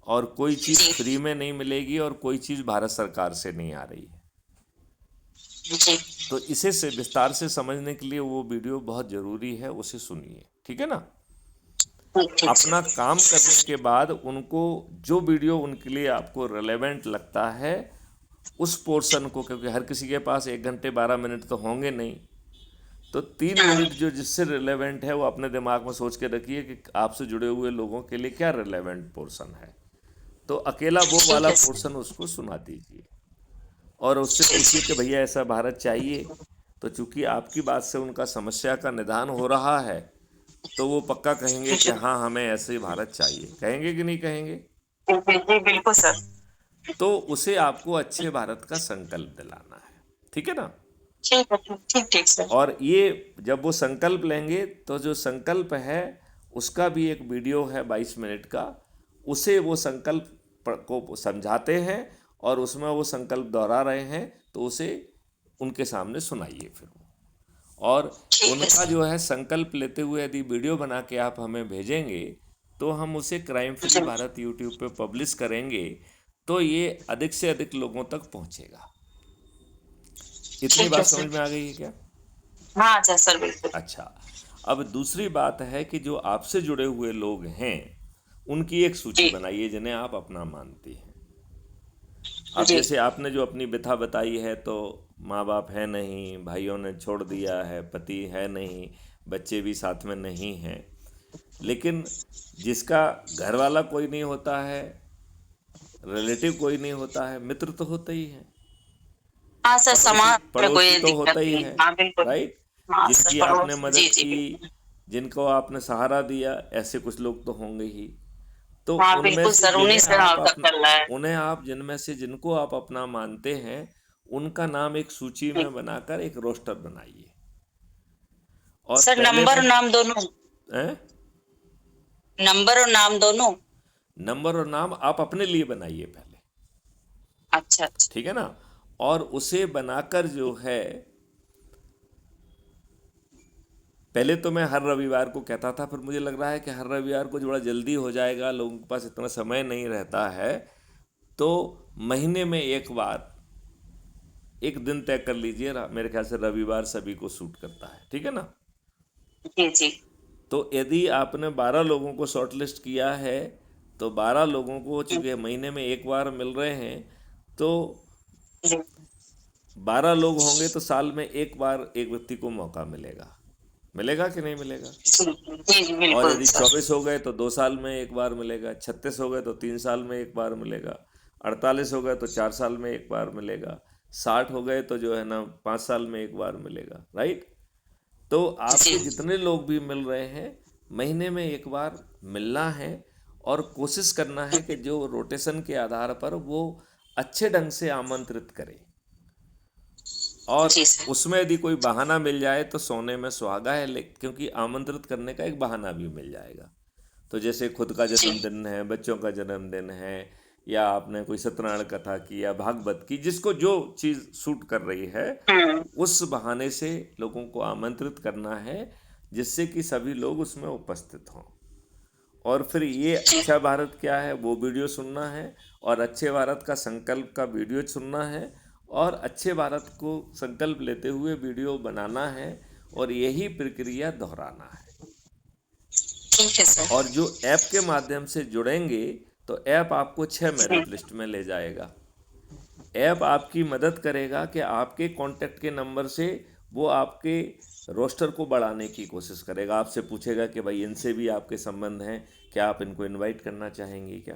और कोई चीज़ जी फ्री में नहीं मिलेगी और कोई चीज़ भारत सरकार से नहीं आ रही है। जी। तो इसे से विस्तार से समझने के लिए वो वीडियो बहुत ज़रूरी है, उसे सुनिए, ठीक है ना। ठीक अपना सर। काम करने के बाद उनको जो वीडियो उनके लिए आपको रिलेवेंट लगता है उस पोर्शन को, क्योंकि हर किसी के पास 1 घंटे 12 मिनट तो होंगे नहीं, तो 3 मिनट जो जिससे रिलेवेंट है वो अपने दिमाग में सोच के रखिए कि आपसे जुड़े हुए लोगों के लिए क्या रिलेवेंट पोर्शन है, तो अकेला वो ठीक वाला है सर। पोर्शन उसको सुना दीजिए और उससे जी पूछिए कि जी। भैया ऐसा भारत चाहिए। तो चूंकि आपकी बात से उनका समस्या का निदान हो रहा है, तो वो पक्का कहेंगे कि हाँ हमें ऐसे ही भारत चाहिए, कहेंगे कि नहीं कहेंगे। जी बिल्कुल सर। तो उसे आपको अच्छे भारत का संकल्प दिलाना है, ठीक है ना। ठीक है। ठीक ठीक सर। और ये जब वो संकल्प लेंगे तो जो संकल्प है उसका भी एक वीडियो है 22 मिनट का, उसे वो संकल्प को समझाते हैं और उसमें वो संकल्प दोहरा रहे हैं, तो उसे उनके सामने सुनाइए फिर वो। और ठीक है उनका सर। जो है संकल्प लेते हुए यदि वीडियो बना के आप हमें भेजेंगे तो हम उसे क्राइम फ्री जी भारत यूट्यूब पे पब्लिश करेंगे, तो ये अधिक से अधिक लोगों तक पहुंचेगा। इतनी ठीक है बात सर। समझ में आ गई है क्या? हाँ अच्छा सर बिल्कुल। अच्छा, अब दूसरी बात है कि जो आपसे जुड़े हुए लोग हैं उनकी एक सूची जी बनाइए जिन्हें आप अपना मानती हैं। अब जी। जैसे आपने जो अपनी व्यथा बताई है, तो माँ बाप है नहीं, भाइयों ने छोड़ दिया है, पति है नहीं, बच्चे भी साथ में नहीं हैं, लेकिन जिसका घर वाला कोई नहीं होता है, रिलेटिव कोई नहीं होता है, मित्र तो होते ही हैं, हाँ सर, पड़ोसी समाज में पड़ोसी कोई तो दिक्कत होता ही नहीं। है, हाँ बिल्कुल। राइट। हाँ सर जिसकी आपने पड़ोस, जी मदद जी की, बिल्कुल। जिनको आपने सहारा दिया, ऐसे कुछ लोग तो होंगे ही। तो हाँ उनमें बिल्कुल से सर, उन्हीं से हाँ तक कर रहा है। उन्हें आप जिनमें से जिनको आप अपना मानते हैं उनका नाम एक सूची जी। में बनाकर एक रोस्टर बनाइए। और सर पहले नंबर में और नाम दोनों? हैं? नंबर और नाम दोनों? नंबर और नाम आप अपने लिए बनाइए पहले, अच्छा अच्छा। ठीक है ना। और उसे बनाकर जो है, पहले तो मैं हर रविवार को कहता था, फिर मुझे लग रहा है कि हर रविवार को थोड़ा जल्दी हो जाएगा, लोगों के पास इतना समय नहीं रहता है, तो महीने में एक बार एक दिन तय कर लीजिए। मेरे ख्याल से रविवार सभी को सूट करता है, ठीक है ना। जी जी तो यदि आपने 12 लोगों को शॉर्टलिस्ट किया है, तो 12 लोगों को चूंकि महीने में एक बार मिल रहे हैं, तो जी 12 लोग होंगे तो साल में एक बार एक व्यक्ति को मौका मिलेगा, मिलेगा कि नहीं मिलेगा। जी जी और बिल्कुल यदि सर। 24 हो गए तो 2 साल में एक बार मिलेगा, 36 हो गए तो 3 साल में एक बार मिलेगा, 48 हो गए तो 4 साल में एक बार मिलेगा, 60 हो गए तो जो है ना 5 साल में एक बार मिलेगा, राइट। तो जी आपके जितने लोग भी मिल रहे हैं, महीने में एक बार मिलना है, और कोशिश करना है कि जो रोटेशन के आधार पर वो अच्छे ढंग से आमंत्रित करें, और जी सर। उसमें यदि कोई बहाना मिल जाए तो सोने में सुहागा है, क्योंकि आमंत्रित करने का एक बहाना भी मिल जाएगा। तो जैसे खुद का जी जन्मदिन है, बच्चों का जन्मदिन है, या आपने कोई सत्यनारायण कथा की या भागवत की, जिसको जो चीज़ सूट कर रही है, हम्म। उस बहाने से लोगों को आमंत्रित करना है, जिससे कि सभी लोग उसमें उपस्थित हों। और फिर ये जी अच्छा भारत क्या है वो वीडियो सुनना है, और अच्छे भारत का संकल्प का वीडियो सुनना है, और अच्छे भारत को संकल्प लेते हुए वीडियो बनाना है, और यही प्रक्रिया दोहराना है। ठीक है सर। और जो ऐप के माध्यम से जुड़ेंगे, तो ऐप आपको 6 जी मेरिट लिस्ट में ले जाएगा। ऐप आपकी मदद करेगा कि आपके कांटेक्ट के नंबर से वो आपके रोस्टर को बढ़ाने की कोशिश करेगा, आपसे पूछेगा कि भाई इनसे भी आपके संबंध हैं, क्या आप इनको इनवाइट करना चाहेंगी क्या।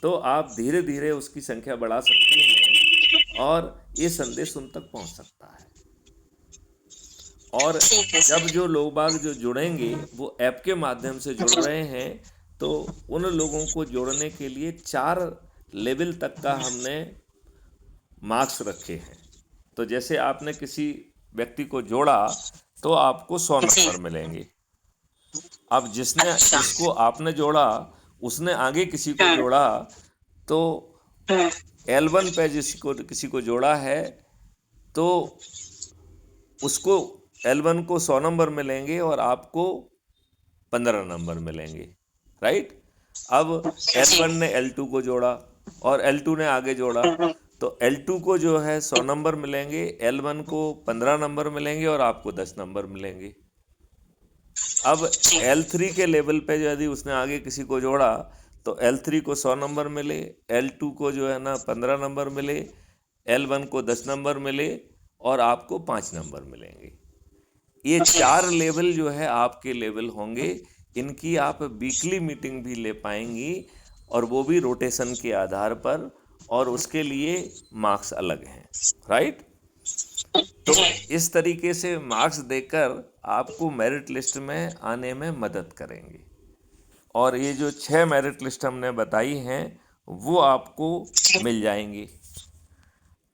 तो आप धीरे धीरे उसकी संख्या बढ़ा सकते हैं, और ये संदेश उन तक पहुंच सकता है। और ठीक है जब सर। जो लोग बाग जो जुड़ेंगे वो ऐप के माध्यम से जुड़ जी रहे हैं, तो उन लोगों को जोड़ने के लिए 4 लेवल तक का हमने मार्क्स रखे हैं। तो जैसे आपने किसी व्यक्ति को जोड़ा तो आपको 100 जी। नंबर मिलेंगे। अब अच्छा। जिसको आपने जोड़ा उसने आगे किसी को हम्म जोड़ा, तो हम्म। L1 पे जिसको किसी को जोड़ा है तो उसको L1 को 100 नंबर मिलेंगे और आपको 15 नंबर मिलेंगे, राइट। अब जी। L1 ने L2 को जोड़ा और L2 ने आगे जोड़ा, हम्म, तो L2 को जो है 100 नंबर मिलेंगे, L1 को 15 नंबर मिलेंगे और आपको 10 नंबर मिलेंगे। अब जी L3 के लेवल पे यदि उसने आगे किसी को जोड़ा तो L3 को 100 नंबर मिले, L2 को जो है ना 15 नंबर मिले, L1 को 10 नंबर मिले और आपको 5 नंबर मिलेंगे। ये जी 4 लेवल जो है आपके लेवल होंगे। इनकी आप वीकली मीटिंग भी ले पाएंगी और वो भी रोटेशन के आधार पर, और उसके लिए मार्क्स अलग हैं, राइट। तो जी। इस तरीके से मार्क्स देकर आपको मेरिट लिस्ट में आने में मदद करेंगे। और ये जो 6 मेरिट लिस्ट हमने बताई हैं वो आपको मिल जाएंगी।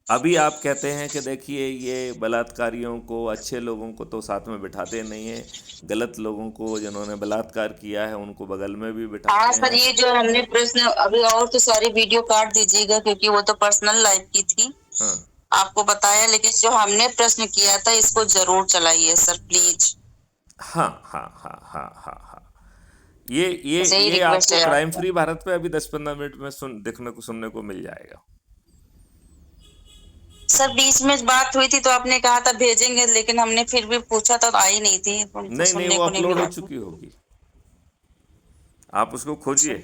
अभी आप कहते हैं कि देखिए ये बलात्कारियों को, अच्छे लोगों को तो साथ में बिठाते नहीं हैं, गलत लोगों को जिन्होंने बलात्कार किया है उनको बगल में भी हाँ बिठाते सर, हैं। ये जो हमने प्रश्न अभी, और तो सारी वीडियो काट दीजिएगा क्योंकि वो तो पर्सनल लाइफ की थी, हाँ आपको बताया, लेकिन जो हमने प्रश्न किया था इसको जरूर चलाइए सर प्लीज। हाँ हाँ हाँ हाँ हाँ हाँ। ये ये बस यही ये रिक्वेस्ट आपको है क्राइम आपका। फ्री भारत पे अभी 10-15 मिनट में सुनने को मिल जाएगा। सर बीच में बात हुई थी तो आपने कहा था भेजेंगे, लेकिन हमने फिर भी पूछा था तो आई नहीं थी, तो हमको नहीं नहीं, सुनने वो को नहीं अपलोड हो मिला था। चुकी होगी, आप उसको अच्छा, खोजिए।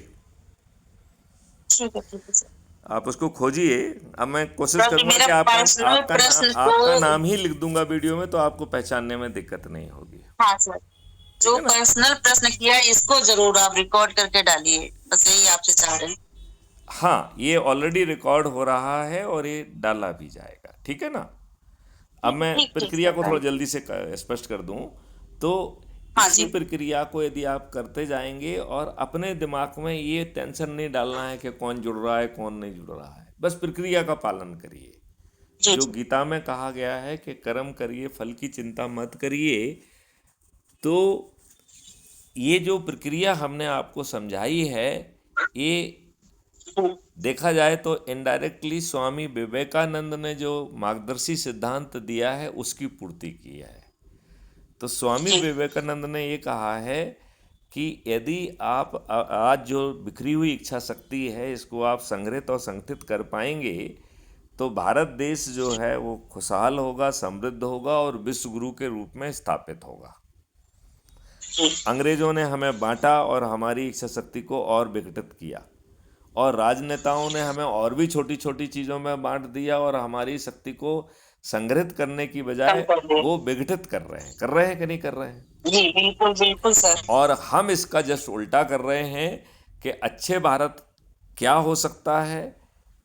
ठीक है सर। आप उसको खोजिए। अब मैं कोशिश क्योंकि करूंगा मेरा कि आपका पर्सनल आपका नाम प्रश्न को, आपका नाम ही लिख दूंगा वीडियो में, तो आपको पहचानने में दिक्कत नहीं होगी। हाँ सर, ठीक जो है ना। पर्सनल प्रश्न किया है इसको जरूर आप रिकॉर्ड करके डालिए, बस यही आपसे चाह रहे हैं। हाँ, ये ऑलरेडी रिकॉर्ड हो रहा है और ये डाला भी जाएगा, ठीक है ना। अब मैं ठीक प्रक्रिया सर, को थोड़ा थैंक। जल्दी से स्पष्ट कर दूं, तो हाँ इसी जी। प्रक्रिया को यदि आप करते जाएंगे और अपने दिमाग में ये टेंशन नहीं डालना है कि कौन जुड़ रहा है कौन नहीं जुड़ रहा है, बस प्रक्रिया का पालन करिए। जी जो जी। गीता में कहा गया है कि कर्म करिए फल की चिंता मत करिए, तो ये जो प्रक्रिया हमने आपको समझाई है, ये देखा जाए तो इनडायरेक्टली स्वामी विवेकानंद ने जो मार्गदर्शी सिद्धांत दिया है उसकी पूर्ति की है। तो स्वामी जी विवेकानंद ने ये कहा है कि यदि आप आज जो बिखरी हुई इच्छा शक्ति है इसको आप संग्रहित और संगठित कर पाएंगे, तो भारत देश जो है वो खुशहाल होगा, समृद्ध होगा और विश्व गुरु के रूप में स्थापित होगा। जी अंग्रेजों ने हमें बांटा और हमारी इच्छा शक्ति को और विघटित किया, और राजनेताओं ने हमें और भी छोटी छोटी चीज़ों में बांट दिया और हमारी शक्ति को संग्रहित करने की कम बजाय कर दे। वो विघटित कर रहे हैं कि नहीं कर रहे हैं। जी बिल्कुल बिल्कुल सर। और हम इसका जस्ट उल्टा कर रहे हैं कि अच्छे भारत क्या हो सकता है,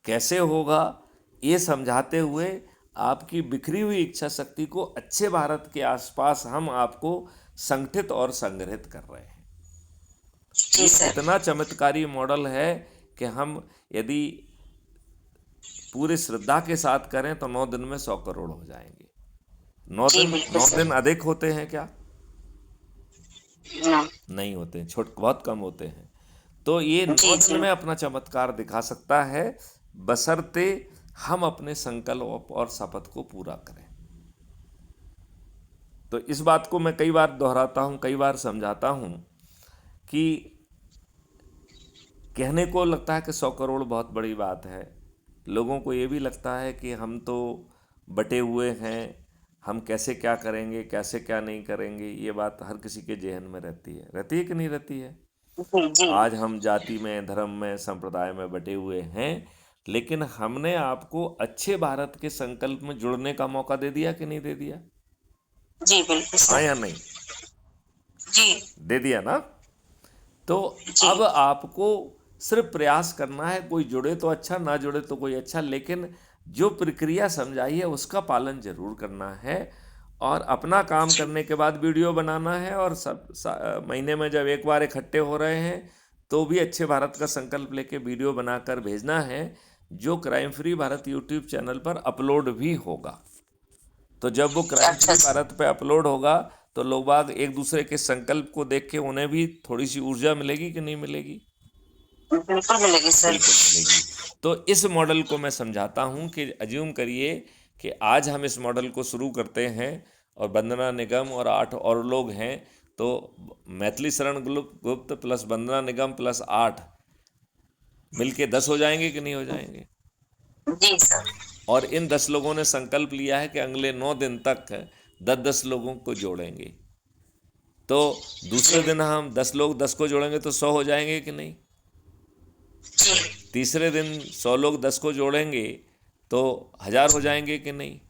कैसे होगा, ये समझाते हुए आपकी बिखरी हुई इच्छा शक्ति को अच्छे भारत के आसपास हम आपको संगठित और संग्रहित कर रहे हैं। जी ये सर। इतना चमत्कारी मॉडल है कि हम यदि पूरे श्रद्धा के साथ करें तो 9 दिन में 100 करोड़ हो जाएंगे। नौ जी दिन बिल्कुल 9 सर। दिन अधिक होते हैं क्या? हाँ, नहीं होते हैं, बहुत कम होते हैं। तो ये जी 9 दिन जी में अपना चमत्कार दिखा सकता है, बशर्ते हम अपने संकल्प और शपथ को पूरा करें। तो इस बात को मैं कई बार दोहराता हूँ, कई बार समझाता हूँ कि कहने को लगता है कि 100 करोड़ बहुत बड़ी बात है, लोगों को ये भी लगता है कि हम तो बटे हुए हैं, हम कैसे क्या करेंगे, कैसे क्या नहीं करेंगे, ये बात हर किसी के जेहन में रहती है कि नहीं रहती है। जी जी। आज हम जाति में, धर्म में, संप्रदाय में बटे हुए हैं, लेकिन हमने आपको अच्छे भारत के संकल्प में जुड़ने का मौका दे दिया कि नहीं दे दिया? जी बिल्कुल हाँ सर। या नहीं? जी दे दिया ना। तो जी अब आपको सिर्फ प्रयास करना है, कोई जुड़े तो अच्छा, ना जुड़े तो कोई अच्छा, लेकिन जो प्रक्रिया समझाई है उसका पालन जरूर करना है। और अपना काम करने के बाद वीडियो बनाना है, और महीने में जब एक बार इकट्ठे हो रहे हैं तो भी अच्छे भारत का संकल्प लेके वीडियो बनाकर भेजना है, जो crime free Bharat YouTube channel पर अपलोड भी होगा। तो जब वो क्राइम अच्छा फ्री सर। भारत पे अपलोड होगा तो लोग बाग एक दूसरे के संकल्प को देख के उन्हें भी थोड़ी सी ऊर्जा मिलेगी कि नहीं मिलेगी? बिल्कुल मिलेगी सर। बिल्कुल मिलेगी। तो इस मॉडल को मैं समझाता हूँ कि अज्यूम करिए कि आज हम इस मॉडल को शुरू करते हैं और वंदना निगम और 8 और लोग हैं, तो मैथिली शरण गुप्त प्लस वंदना निगम प्लस 8 मिलके 10 हो जाएंगे कि नहीं हो जाएंगे? जी सर। और इन 10 लोगों ने संकल्प लिया है कि अगले 9 दिन तक 10-10 लोगों को जोड़ेंगे। तो दूसरे जी दिन हम 10 लोग 10 को जोड़ेंगे तो 100 हो जाएंगे कि नहीं? जी। तीसरे दिन 100 लोग 10 को जोड़ेंगे तो 1000 हो जाएंगे कि नहीं?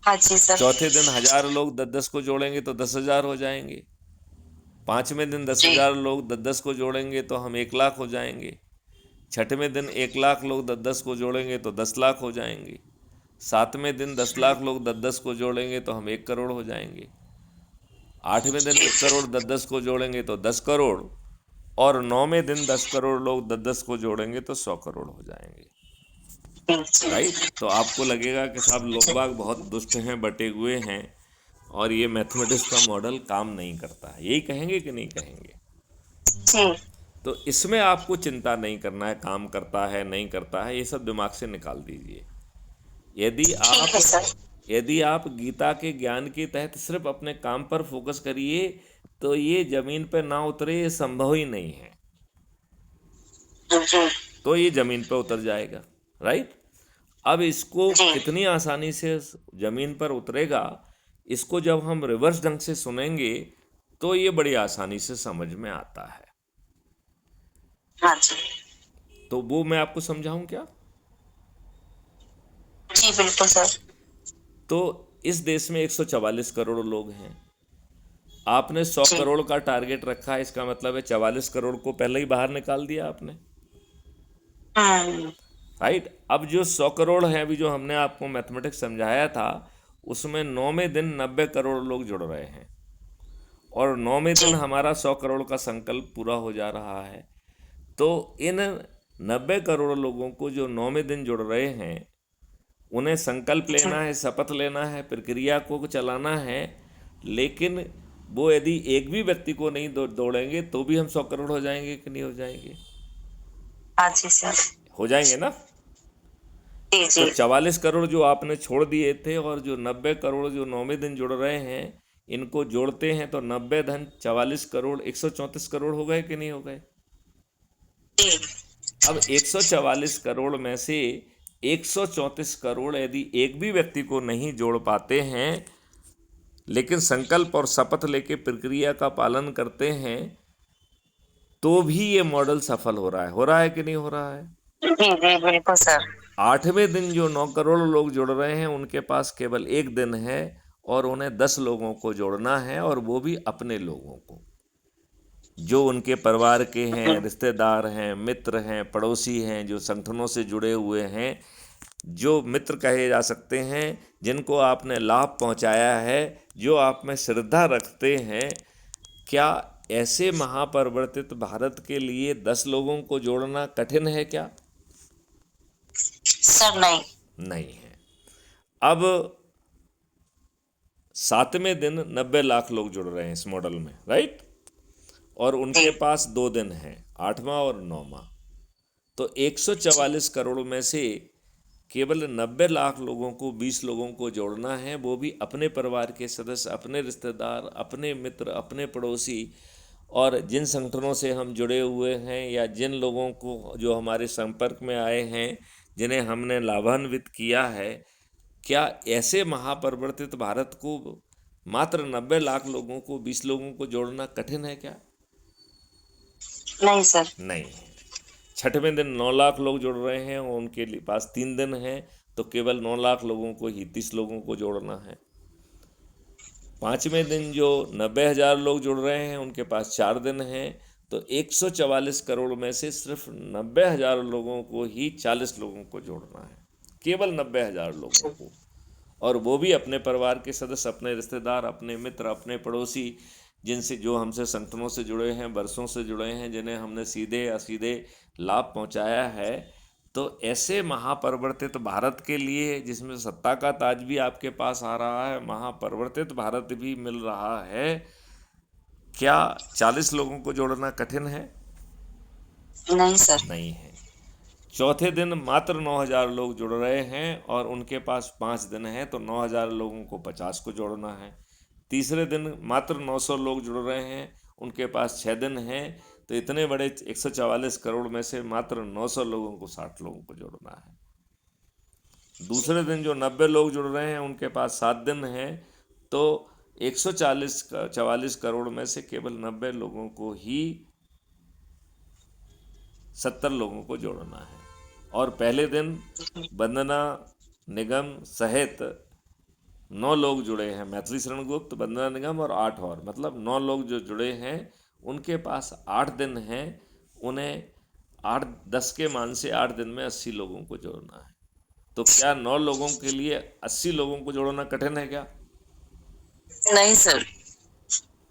हाँ जी सर। चौथे दिन 1000 लोग 10-10 को जोड़ेंगे तो 10,000 हो जाएंगे। पांचवें दिन दस जी हजार लोग 10-10 को जोड़ेंगे तो हम 1 लाख हो जाएंगे। छठवें दिन 1 लाख लोग 10-10 को जोड़ेंगे तो 10 लाख हो जाएंगे। सातवें दिन 10 लाख लोग 10-10 को जोड़ेंगे तो हम 1 करोड़ हो जाएंगे। आठवें दिन 1 करोड़ 10-10 को जोड़ेंगे तो 10 करोड़, और 9वें दिन 10 करोड़ लोग 10-10 को जोड़ेंगे तो 100 करोड़ हो जाएंगे। राइट? तो आपको लगेगा कि साहब लोग बाग बहुत दुष्ट हैं, बटे हुए हैं, और ये मैथमेटिक्स का मॉडल काम नहीं करता है, यही कहेंगे कि नहीं कहेंगे? जी। तो इसमें आपको चिंता नहीं करना है, काम करता है नहीं करता है ये सब दिमाग से निकाल दीजिए। यदि ठीक आप है सर। यदि आप गीता के ज्ञान के तहत सिर्फ अपने काम पर फोकस करिए तो ये जमीन पर ना उतरे, ये संभव ही नहीं है। जी तो ये जमीन पर उतर जाएगा। राइट? अब इसको जी। कितनी आसानी से जमीन पर उतरेगा, इसको जब हम रिवर्स ढंग से सुनेंगे तो ये बड़ी आसानी से समझ में आता है। हाँ जी। तो वो मैं आपको समझाऊं क्या? जी बिल्कुल सर। तो इस देश में 144 करोड़ लोग हैं। आपने 100 जी। करोड़ का टारगेट रखा है, इसका मतलब है 44 करोड़ को पहले ही बाहर निकाल दिया आपने। हम्म। राइट? अब जो 100 करोड़ है, अभी जो हमने आपको मैथमेटिक्स समझाया था, उसमें 9वें दिन 90 करोड़ लोग जुड़ रहे हैं, और 9वें दिन जी हमारा 100 करोड़ का संकल्प पूरा हो जा रहा है। तो इन 90 करोड़ लोगों को जो 9वें दिन जुड़ रहे हैं, उन्हें संकल्प जी। लेना है, शपथ लेना है, प्रक्रिया को चलाना है। लेकिन वो यदि एक भी व्यक्ति को नहीं दौड़ेंगे तो भी हम 100 करोड़ हो जाएंगे कि नहीं हो जाएंगे? हाँ जी सर। हो जाएंगे ना? जी तो जी। 44 करोड़ जो आपने छोड़ दिए थे, और जो 90 करोड़ जो 9वें दिन जुड़ रहे हैं, इनको जोड़ते हैं तो 90 धन 44 करोड़ 134 करोड़ हो गए कि नहीं हो गए? जी। अब 144 करोड़ में से 134 करोड़ यदि एक भी व्यक्ति को नहीं जोड़ पाते हैं, लेकिन संकल्प और शपथ लेके प्रक्रिया का पालन करते हैं, तो भी ये मॉडल सफल हो रहा है कि नहीं हो रहा है? जी जी बिल्कुल सर। 8वें दिन जो 9 करोड़ लोग जुड़ रहे हैं, उनके पास केवल एक दिन है, और उन्हें 10 लोगों को जोड़ना है, और वो भी अपने लोगों को, जो उनके परिवार के हैं, रिश्तेदार हैं, मित्र हैं, पड़ोसी हैं, जो संगठनों से जुड़े हुए हैं, जो मित्र कहे जा सकते हैं, जिनको आपने लाभ पहुंचाया है, जो आप में श्रद्धा रखते हैं। क्या ऐसे महापरिवर्तित भारत के लिए 10 लोगों को जोड़ना कठिन है क्या? सर नहीं। नहीं है। अब 7वें दिन 90 लाख लोग जुड़ रहे हैं इस मॉडल में। राइट? और जी उनके पास 2 दिन हैं, 8वां और 9वां। तो 144 करोड़ में से केवल 90 लाख लोगों को, 20 लोगों को जोड़ना है, वो भी अपने परिवार के सदस्य, अपने रिश्तेदार, अपने मित्र, अपने पड़ोसी, और जिन संगठनों से हम जुड़े हुए हैं, या जिन लोगों को जो हमारे संपर्क में आए हैं, जिन्हें हमने लाभान्वित किया है। क्या ऐसे महापरिवर्तित भारत को मात्र 90 लाख लोगों को, 20 लोगों को जोड़ना कठिन है क्या? नहीं सर। नहीं है। छठवें दिन 9 लाख लोग जुड़ रहे हैं, और उनके पास 3 दिन हैं, तो केवल 9 लाख लोगों को ही 30 लोगों को जोड़ना है। 5वें दिन जो 90,000 लोग जुड़ रहे हैं, उनके पास 4 दिन हैं, तो 144 करोड़ में से सिर्फ 90,000 लोगों को ही 40 लोगों को जोड़ना है, केवल 90,000 लोगों को। और वो भी अपने परिवार के सदस्य, अपने रिश्तेदार, अपने मित्र, अपने पड़ोसी, जिनसे जो हमसे संगठनों से जुड़े हैं, बरसों से जुड़े हैं, जिन्हें हमने सीधे असीधे लाभ पहुंचाया है। तो ऐसे महापरिवर्तित भारत के लिए, जिसमें सत्ता का ताज भी आपके पास आ रहा है, महापरिवर्तित भारत भी मिल रहा है, क्या 40 लोगों को जोड़ना कठिन है? नहीं सर। नहीं है। चौथे दिन मात्र 9,000 लोग जुड़ रहे हैं और उनके पास 5 दिन है, तो 9,000 लोगों को 50 को जोड़ना है। तीसरे दिन मात्र 900 लोग जुड़ रहे हैं, उनके पास 6 दिन हैं, तो इतने बड़े 144 करोड़ में से मात्र 900 लोगों को 60 लोगों को जोड़ना है। दूसरे दिन जो 90 लोग जुड़ रहे हैं उनके पास 7 दिन हैं, तो 144 करोड़ में से केवल 90 लोगों को ही 70 लोगों को जोड़ना है। और पहले दिन वंदना निगम सहित 9 लोग जुड़े हैं, मैथिली शरण गुप्त, वंदना निगम और 8 और, मतलब 9 लोग जो जुड़े हैं उनके पास 8 दिन हैं। उन्हें 8-10 के मान से 8 दिन में 80 लोगों को जोड़ना है। तो क्या 9 लोगों के लिए 80 लोगों को जोड़ना कठिन है क्या? नहीं सर।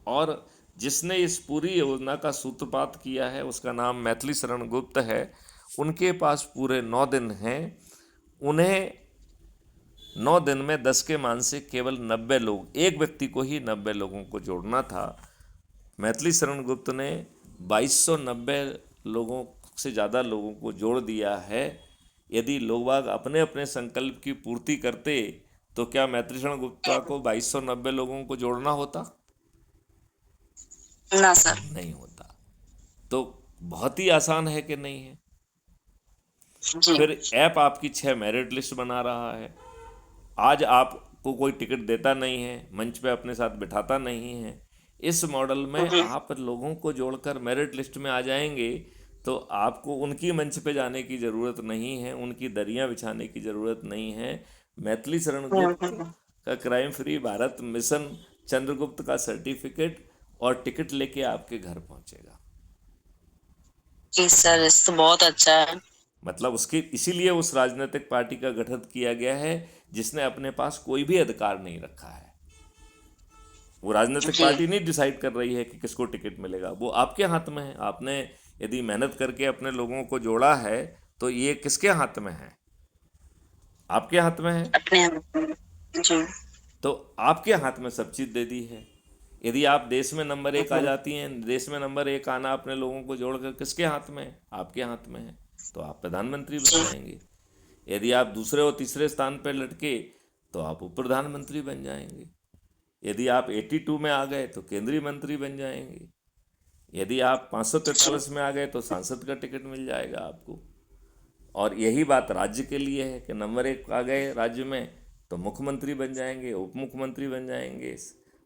और जिसने इस पूरी योजना का सूत्रपात किया है उसका नाम मैथिली शरण गुप्त है। उनके पास पूरे 9 दिन हैं। उन्हें 9 दिन में 10 के मान से केवल 90 लोग, एक व्यक्ति को ही 90 लोगों को जोड़ना था। मैथिली शरण गुप्त ने 2290 लोगों से ज़्यादा लोगों को जोड़ दिया है। यदि लोग बाग अपने अपने संकल्प की पूर्ति करते तो क्या मैथिली शरण गुप्ता को 2290 लोगों को जोड़ना होता? ना सर। नहीं होता। तो बहुत ही आसान है कि नहीं है? जी। फिर ऐप आपकी 6 मेरिट लिस्ट बना रहा है। आज आपको कोई टिकट देता नहीं है, मंच पे अपने साथ बिठाता नहीं है। इस मॉडल में आप लोगों को जोड़कर मेरिट लिस्ट में आ जाएंगे, तो आपको उनकी मंच पे जाने की ज़रूरत नहीं है, उनकी दरियां बिछाने की ज़रूरत नहीं है। मैथिली शरण गुप्त का crime free Bharat mission Chandragupta का सर्टिफिकेट और टिकट लेके आपके घर पहुंचेगा। जी सर, इस तो बहुत अच्छा है। मतलब उसकी, इसीलिए उस राजनीतिक पार्टी का गठन किया गया है जिसने अपने पास कोई भी अधिकार नहीं रखा है। वो राजनीतिक जी। पार्टी नहीं डिसाइड कर रही है कि किसको टिकट मिलेगा, वो आपके हाथ में है। आपने यदि मेहनत करके अपने लोगों को जोड़ा है तो ये किसके हाथ में है? आपके हाथ में है। अपने जी। तो आपके हाथ में सब चीज़ दे दी है। यदि आप देश में नंबर 1 आ जाती हैं, देश में नंबर 1 आना अपने लोगों को जोड़कर किसके हाथ में है? आपके हाथ में है। तो आप प्रधानमंत्री बन जाएंगे। यदि आप दूसरे और तीसरे स्थान पर लटके तो आप उप प्रधानमंत्री बन जाएंगे। यदि आप 82 में आ गए तो केंद्रीय मंत्री बन जाएंगे। यदि आप 543 में आ गए तो सांसद का टिकट मिल जाएगा आपको। और यही बात राज्य के लिए है कि नंबर 1 आ गए राज्य में तो मुख्यमंत्री बन जाएंगे, उप मुख्यमंत्री बन जाएंगे,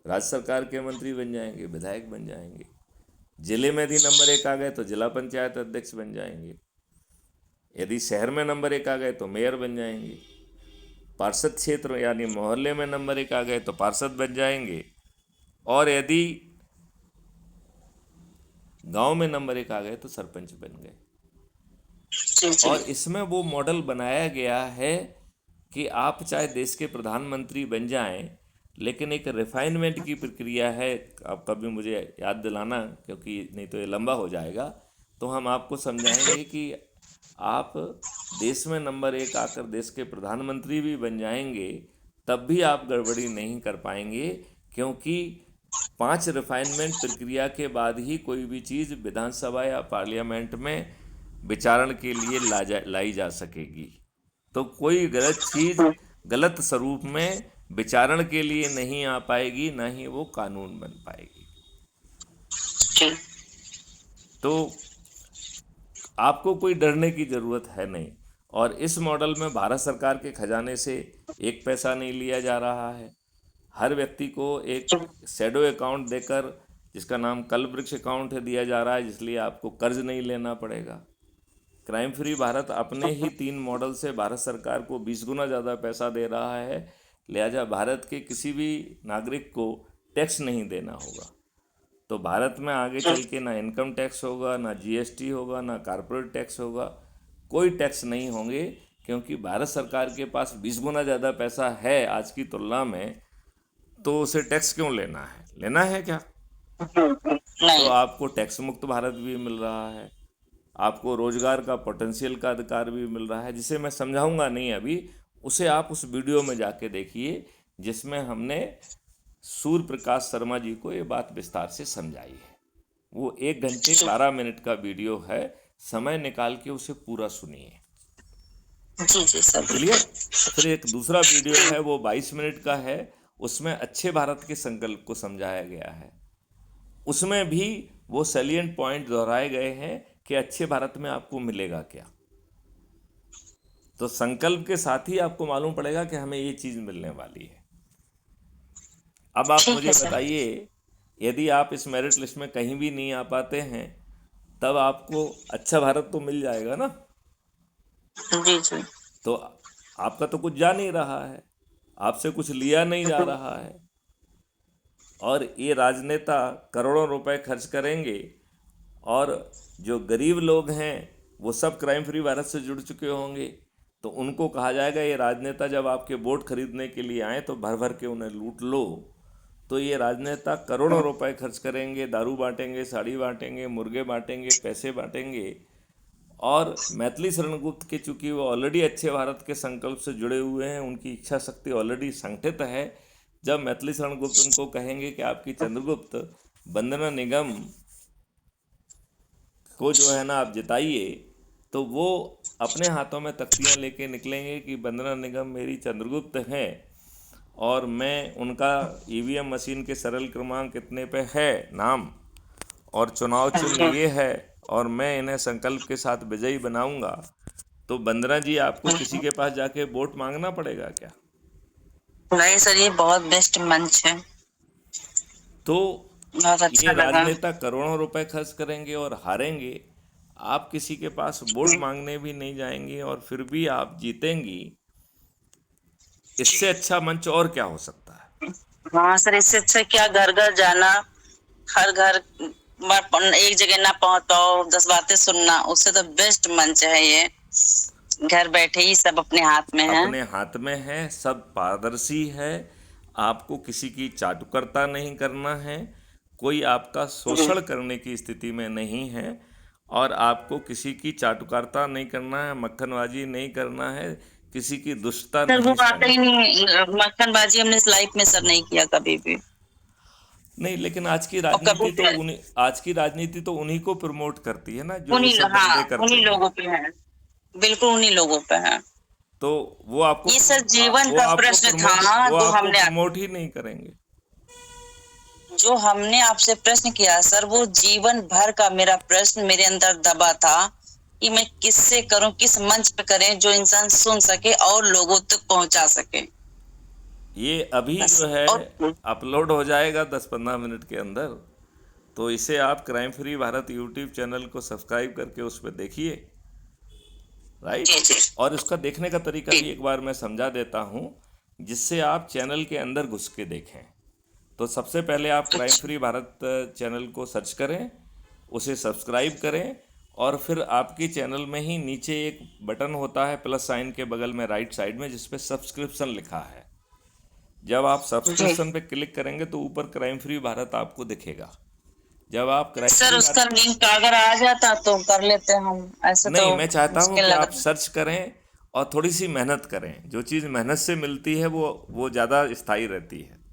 राज्य सरकार के मंत्री बन जाएंगे, विधायक बन जाएंगे। जिले में यदि नंबर 1 आ गए तो जिला पंचायत अध्यक्ष बन जाएंगे। यदि शहर में नंबर 1 आ गए तो मेयर बन जाएंगे। पार्षद क्षेत्र यानी मोहल्ले में नंबर 1 आ गए तो पार्षद बन जाएंगे। और यदि गांव में नंबर 1 आ गए तो सरपंच बन गए। जी जी। और इसमें वो मॉडल बनाया गया है कि आप चाहे देश के प्रधानमंत्री बन जाएं, लेकिन एक रिफाइनमेंट की प्रक्रिया है। आप कभी मुझे याद दिलाना, क्योंकि नहीं तो ये लंबा हो जाएगा। तो हम आपको समझाएंगे कि आप देश में नंबर 1 आकर देश के प्रधानमंत्री भी बन जाएंगे, तब भी आप गड़बड़ी नहीं कर पाएंगे, क्योंकि 5 रिफाइनमेंट प्रक्रिया के बाद ही कोई भी चीज़ विधानसभा या पार्लियामेंट में विचारण के लिए लाई जा सकेगी। तो कोई गलत चीज़ गलत स्वरूप में विचारण के लिए नहीं आ पाएगी, ना ही वो कानून बन पाएगी। जी। तो आपको कोई डरने की ज़रूरत है नहीं। और इस मॉडल में भारत सरकार के खजाने से एक पैसा नहीं लिया जा रहा है। हर व्यक्ति को एक शैडो अकाउंट देकर, जिसका नाम कल्पवृक्ष अकाउंट है, दिया जा रहा है, इसलिए आपको कर्ज नहीं लेना पड़ेगा। क्राइम फ्री भारत अपने ही 3 मॉडल से भारत सरकार को 20 गुना ज़्यादा पैसा दे रहा है। लिहाजा भारत के किसी भी नागरिक को टैक्स नहीं देना होगा। तो भारत में आगे चल के ना इनकम टैक्स होगा, ना जीएसटी होगा, ना कॉर्पोरेट टैक्स होगा, कोई टैक्स नहीं होंगे। क्योंकि भारत सरकार के पास 20 गुना ज़्यादा पैसा है आज की तुलना में, तो उसे टैक्स क्यों लेना है? लेना है क्या? तो नहीं। आपको टैक्स मुक्त भारत भी मिल रहा है, आपको रोजगार का पोटेंशियल का अधिकार भी मिल रहा है, जिसे मैं समझाऊंगा नहीं अभी। उसे आप उस वीडियो में जाके देखिए जिसमें हमने सूर्य प्रकाश शर्मा जी को ये बात विस्तार से समझाई है। वो 1 घंटे 12 मिनट का वीडियो है, समय निकाल के उसे पूरा सुनिए। जी जी सर। क्लियर? फिर एक दूसरा वीडियो है, वो 22 मिनट का है, उसमें अच्छे भारत के संकल्प को समझाया गया है। उसमें भी वो सैलिएंट पॉइंट दोहराए गए हैं कि अच्छे भारत में आपको मिलेगा क्या। तो संकल्प के साथ ही आपको मालूम पड़ेगा कि हमें ये चीज़ मिलने वाली है। अब आप ठीक मुझे है सर। बताइए, यदि आप इस मेरिट लिस्ट में कहीं भी नहीं आ पाते हैं, तब आपको अच्छा भारत तो मिल जाएगा ना। जी जी। तो आपका तो कुछ जा नहीं रहा है, आपसे कुछ लिया नहीं जा रहा है, और ये राजनेता करोड़ों रुपए खर्च करेंगे, और जो गरीब लोग हैं वो सब क्राइम फ्री भारत से जुड़ चुके होंगे। तो उनको कहा जाएगा ये राजनेता जब आपके वोट खरीदने के लिए आए तो भर भर के उन्हें लूट लो। तो ये राजनेता करोड़ों रुपए खर्च करेंगे, दारू बांटेंगे, साड़ी बांटेंगे, मुर्गे बांटेंगे, पैसे बांटेंगे। और मैथिली शरण गुप्त के चूंकि वो ऑलरेडी अच्छे भारत के संकल्प से जुड़े हुए हैं, उनकी इच्छा शक्ति ऑलरेडी संगठित है। जब मैथिली शरण गुप्त उनको कहेंगे कि आपकी चंद्रगुप्त वंदना निगम को जो है ना आप जिताइए, तो वो अपने हाथों में तख्तियां लेके निकलेंगे कि वंदना निगम मेरी चंद्रगुप्त हैं, और मैं उनका ईवीएम मशीन के सरल क्रमांक इतने पे है नाम, और चुनाव चिन्ह ये है, और मैं इन्हें संकल्प के साथ विजयी बनाऊंगा। तो वंदना जी, आपको किसी के पास जाके वोट मांगना पड़ेगा क्या? नहीं सर, ये बहुत बेस्ट मंच है, तो बहुत अच्छा ये लगा। राजनेता करोड़ों रुपए खर्च करेंगे और हारेंगे, आप किसी के पास वोट मांगने भी नहीं जाएंगे और फिर भी आप जीतेंगी। इससे अच्छा मंच और क्या हो सकता है? हाँ सर, इससे अच्छा क्या घर घर जाना, हर घर एक जगह ना पहुंच पाओ, 10 बातें सुनना, उससे तो बेस्ट मंच है ये। घर बैठे ही सब अपने हाथ में है। अपने हाथ में है, सब पारदर्शी है, आपको किसी की चाटुकरता नहीं करना है, कोई आपका शोषण करने की स्थिति में नहीं है, और आपको किसी की चाटुकरता नहीं करना है, मक्खनबाजी नहीं करना है, किसी की दुष्टता सर वो नहीं आता ही सहनी। नहीं, मक्खनबाजी हमने इस लाइफ में सर नहीं किया कभी भी। नहीं, लेकिन और कभी आज की राजनीति तो उन्हीं को प्रमोट करती है ना, जो ये उन्हीं, सब हाँ धंधे करते उन्हीं हैं। लोगों पे है, बिल्कुल उन्हीं लोगों पे है। तो वो आपको ये सर जीवन का प्रश्न था वो जो आपको हमने प्रमोट ही नहीं करेंगे। आपसे प्रश्न किया सर, वो जीवन भर का मेरा प्रश्न मेरे अंदर दबा था कि मैं किससे करूं, किस मंच पे करें जो इंसान सुन सके और लोगों तक पहुंचा सके। ये अभी बस। जो है और अपलोड हो जाएगा 10-15 मिनट के अंदर, तो इसे आप crime free Bharat YouTube channel को सब्सक्राइब करके उस पर देखिए, राइट। जी जी और इसका देखने का तरीका जी भी एक बार मैं समझा देता हूँ, जिससे आप चैनल के अंदर घुस के देखें। तो सबसे पहले आप क्राइम फ्री भारत चैनल को सर्च करें, उसे सब्सक्राइब करें, और फिर आपकी चैनल में ही नीचे एक बटन होता है प्लस साइन के बगल में राइट साइड में, जिस पे सब्सक्रिप्शन लिखा है। जब आप जी। सब्सक्रिप्शन पे क्लिक करेंगे तो ऊपर क्राइम फ्री भारत आपको दिखेगा। जब आप क्राइम सर फ्री उसका भारत, लिंक अगर आ जाता तो कर लेते हम, ऐसे तो नहीं, मैं चाहता हूँ मुश्किल कि लग आप रहा है। सर्च करें और थोड़ी सी मेहनत करें। जो चीज़ मेहनत से मिलती है वो ज़्यादा स्थायी रहती है।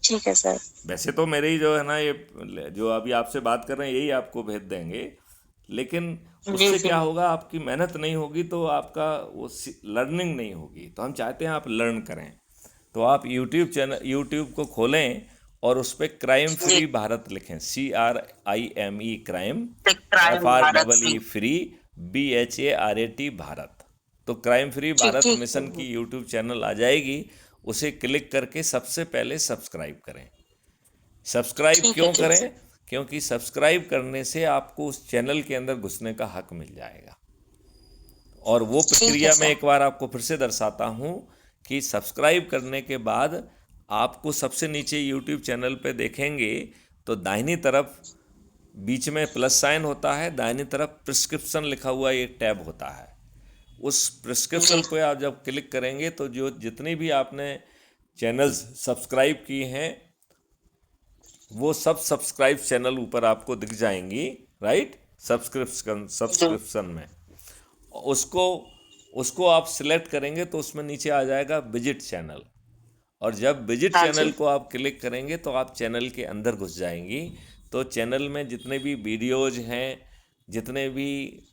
ठीक है सर। वैसे तो मेरे ही जो है ना, ये जो अभी आपसे बात कर रहे हैं यही आपको भेज देंगे, लेकिन जी उससे जी क्या होगा, आपकी मेहनत नहीं होगी तो आपका वो लर्निंग नहीं होगी। तो हम चाहते हैं आप लर्न करें। तो आप यूट्यूब को खोलें और उस पर क्राइम जी। फ्री भारत लिखें, CRIME crime, crime Bharat FREE free, BHARAT Bharat. तो क्राइम फ्री ठीक भारत ठीक मिशन की यूट्यूब चैनल आ जाएगी, उसे क्लिक करके सबसे पहले सब्सक्राइब करें। सब्सक्राइब ठीक है क्यों ठीक करें? है। क्योंकि सब्सक्राइब करने से आपको उस चैनल के अंदर घुसने का हक मिल जाएगा। और वो ठीक है प्रक्रिया मैं सर। एक बार आपको फिर से दर्शाता हूँ कि सब्सक्राइब करने के बाद आपको सबसे नीचे यूट्यूब चैनल पे देखेंगे तो दाहिनी तरफ बीच में प्लस साइन होता है, दाहिनी तरफ प्रिस्क्रिप्शन लिखा हुआ एक टैब होता है। उस प्रिस्क्रिप्शन पे आप जब क्लिक करेंगे तो जो जितनी भी आपने चैनल्स सब्सक्राइब की हैं वो सब सब्सक्राइब चैनल ऊपर आपको दिख जाएंगी, राइट, सब्सक्रिप्शन में। उसको उसको आप सिलेक्ट करेंगे तो उसमें नीचे आ जाएगा विजिट चैनल, और जब विजिट हाँ चैनल जी। को आप क्लिक करेंगे तो आप चैनल के अंदर घुस जाएंगी। तो चैनल में जितने भी वीडियोज हैं, जितने भी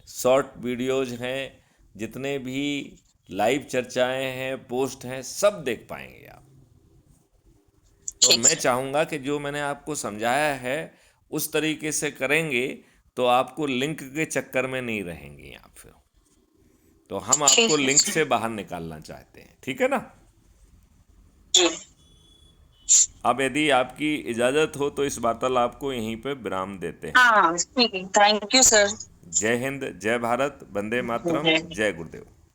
शॉर्ट वीडियोज हैं, जितने भी लाइव चर्चाएं हैं, पोस्ट हैं, सब देख पाएंगे आप। तो ठीक मैं है। चाहूँगा कि जो मैंने आपको समझाया है उस तरीके से करेंगे तो आपको लिंक के चक्कर में नहीं रहेंगी आप फिर। तो हम आपको ठीक है लिंक सर। से बाहर निकालना चाहते हैं, ठीक है ना। जी। अब यदि आपकी इजाज़त हो तो इस वार्तालाप को यहीं पे विराम देते हैं। हाँ ठीक है, थैंक यू सर। जय हिंद, जय भारत, वंदे मातरम, जय गुरुदेव।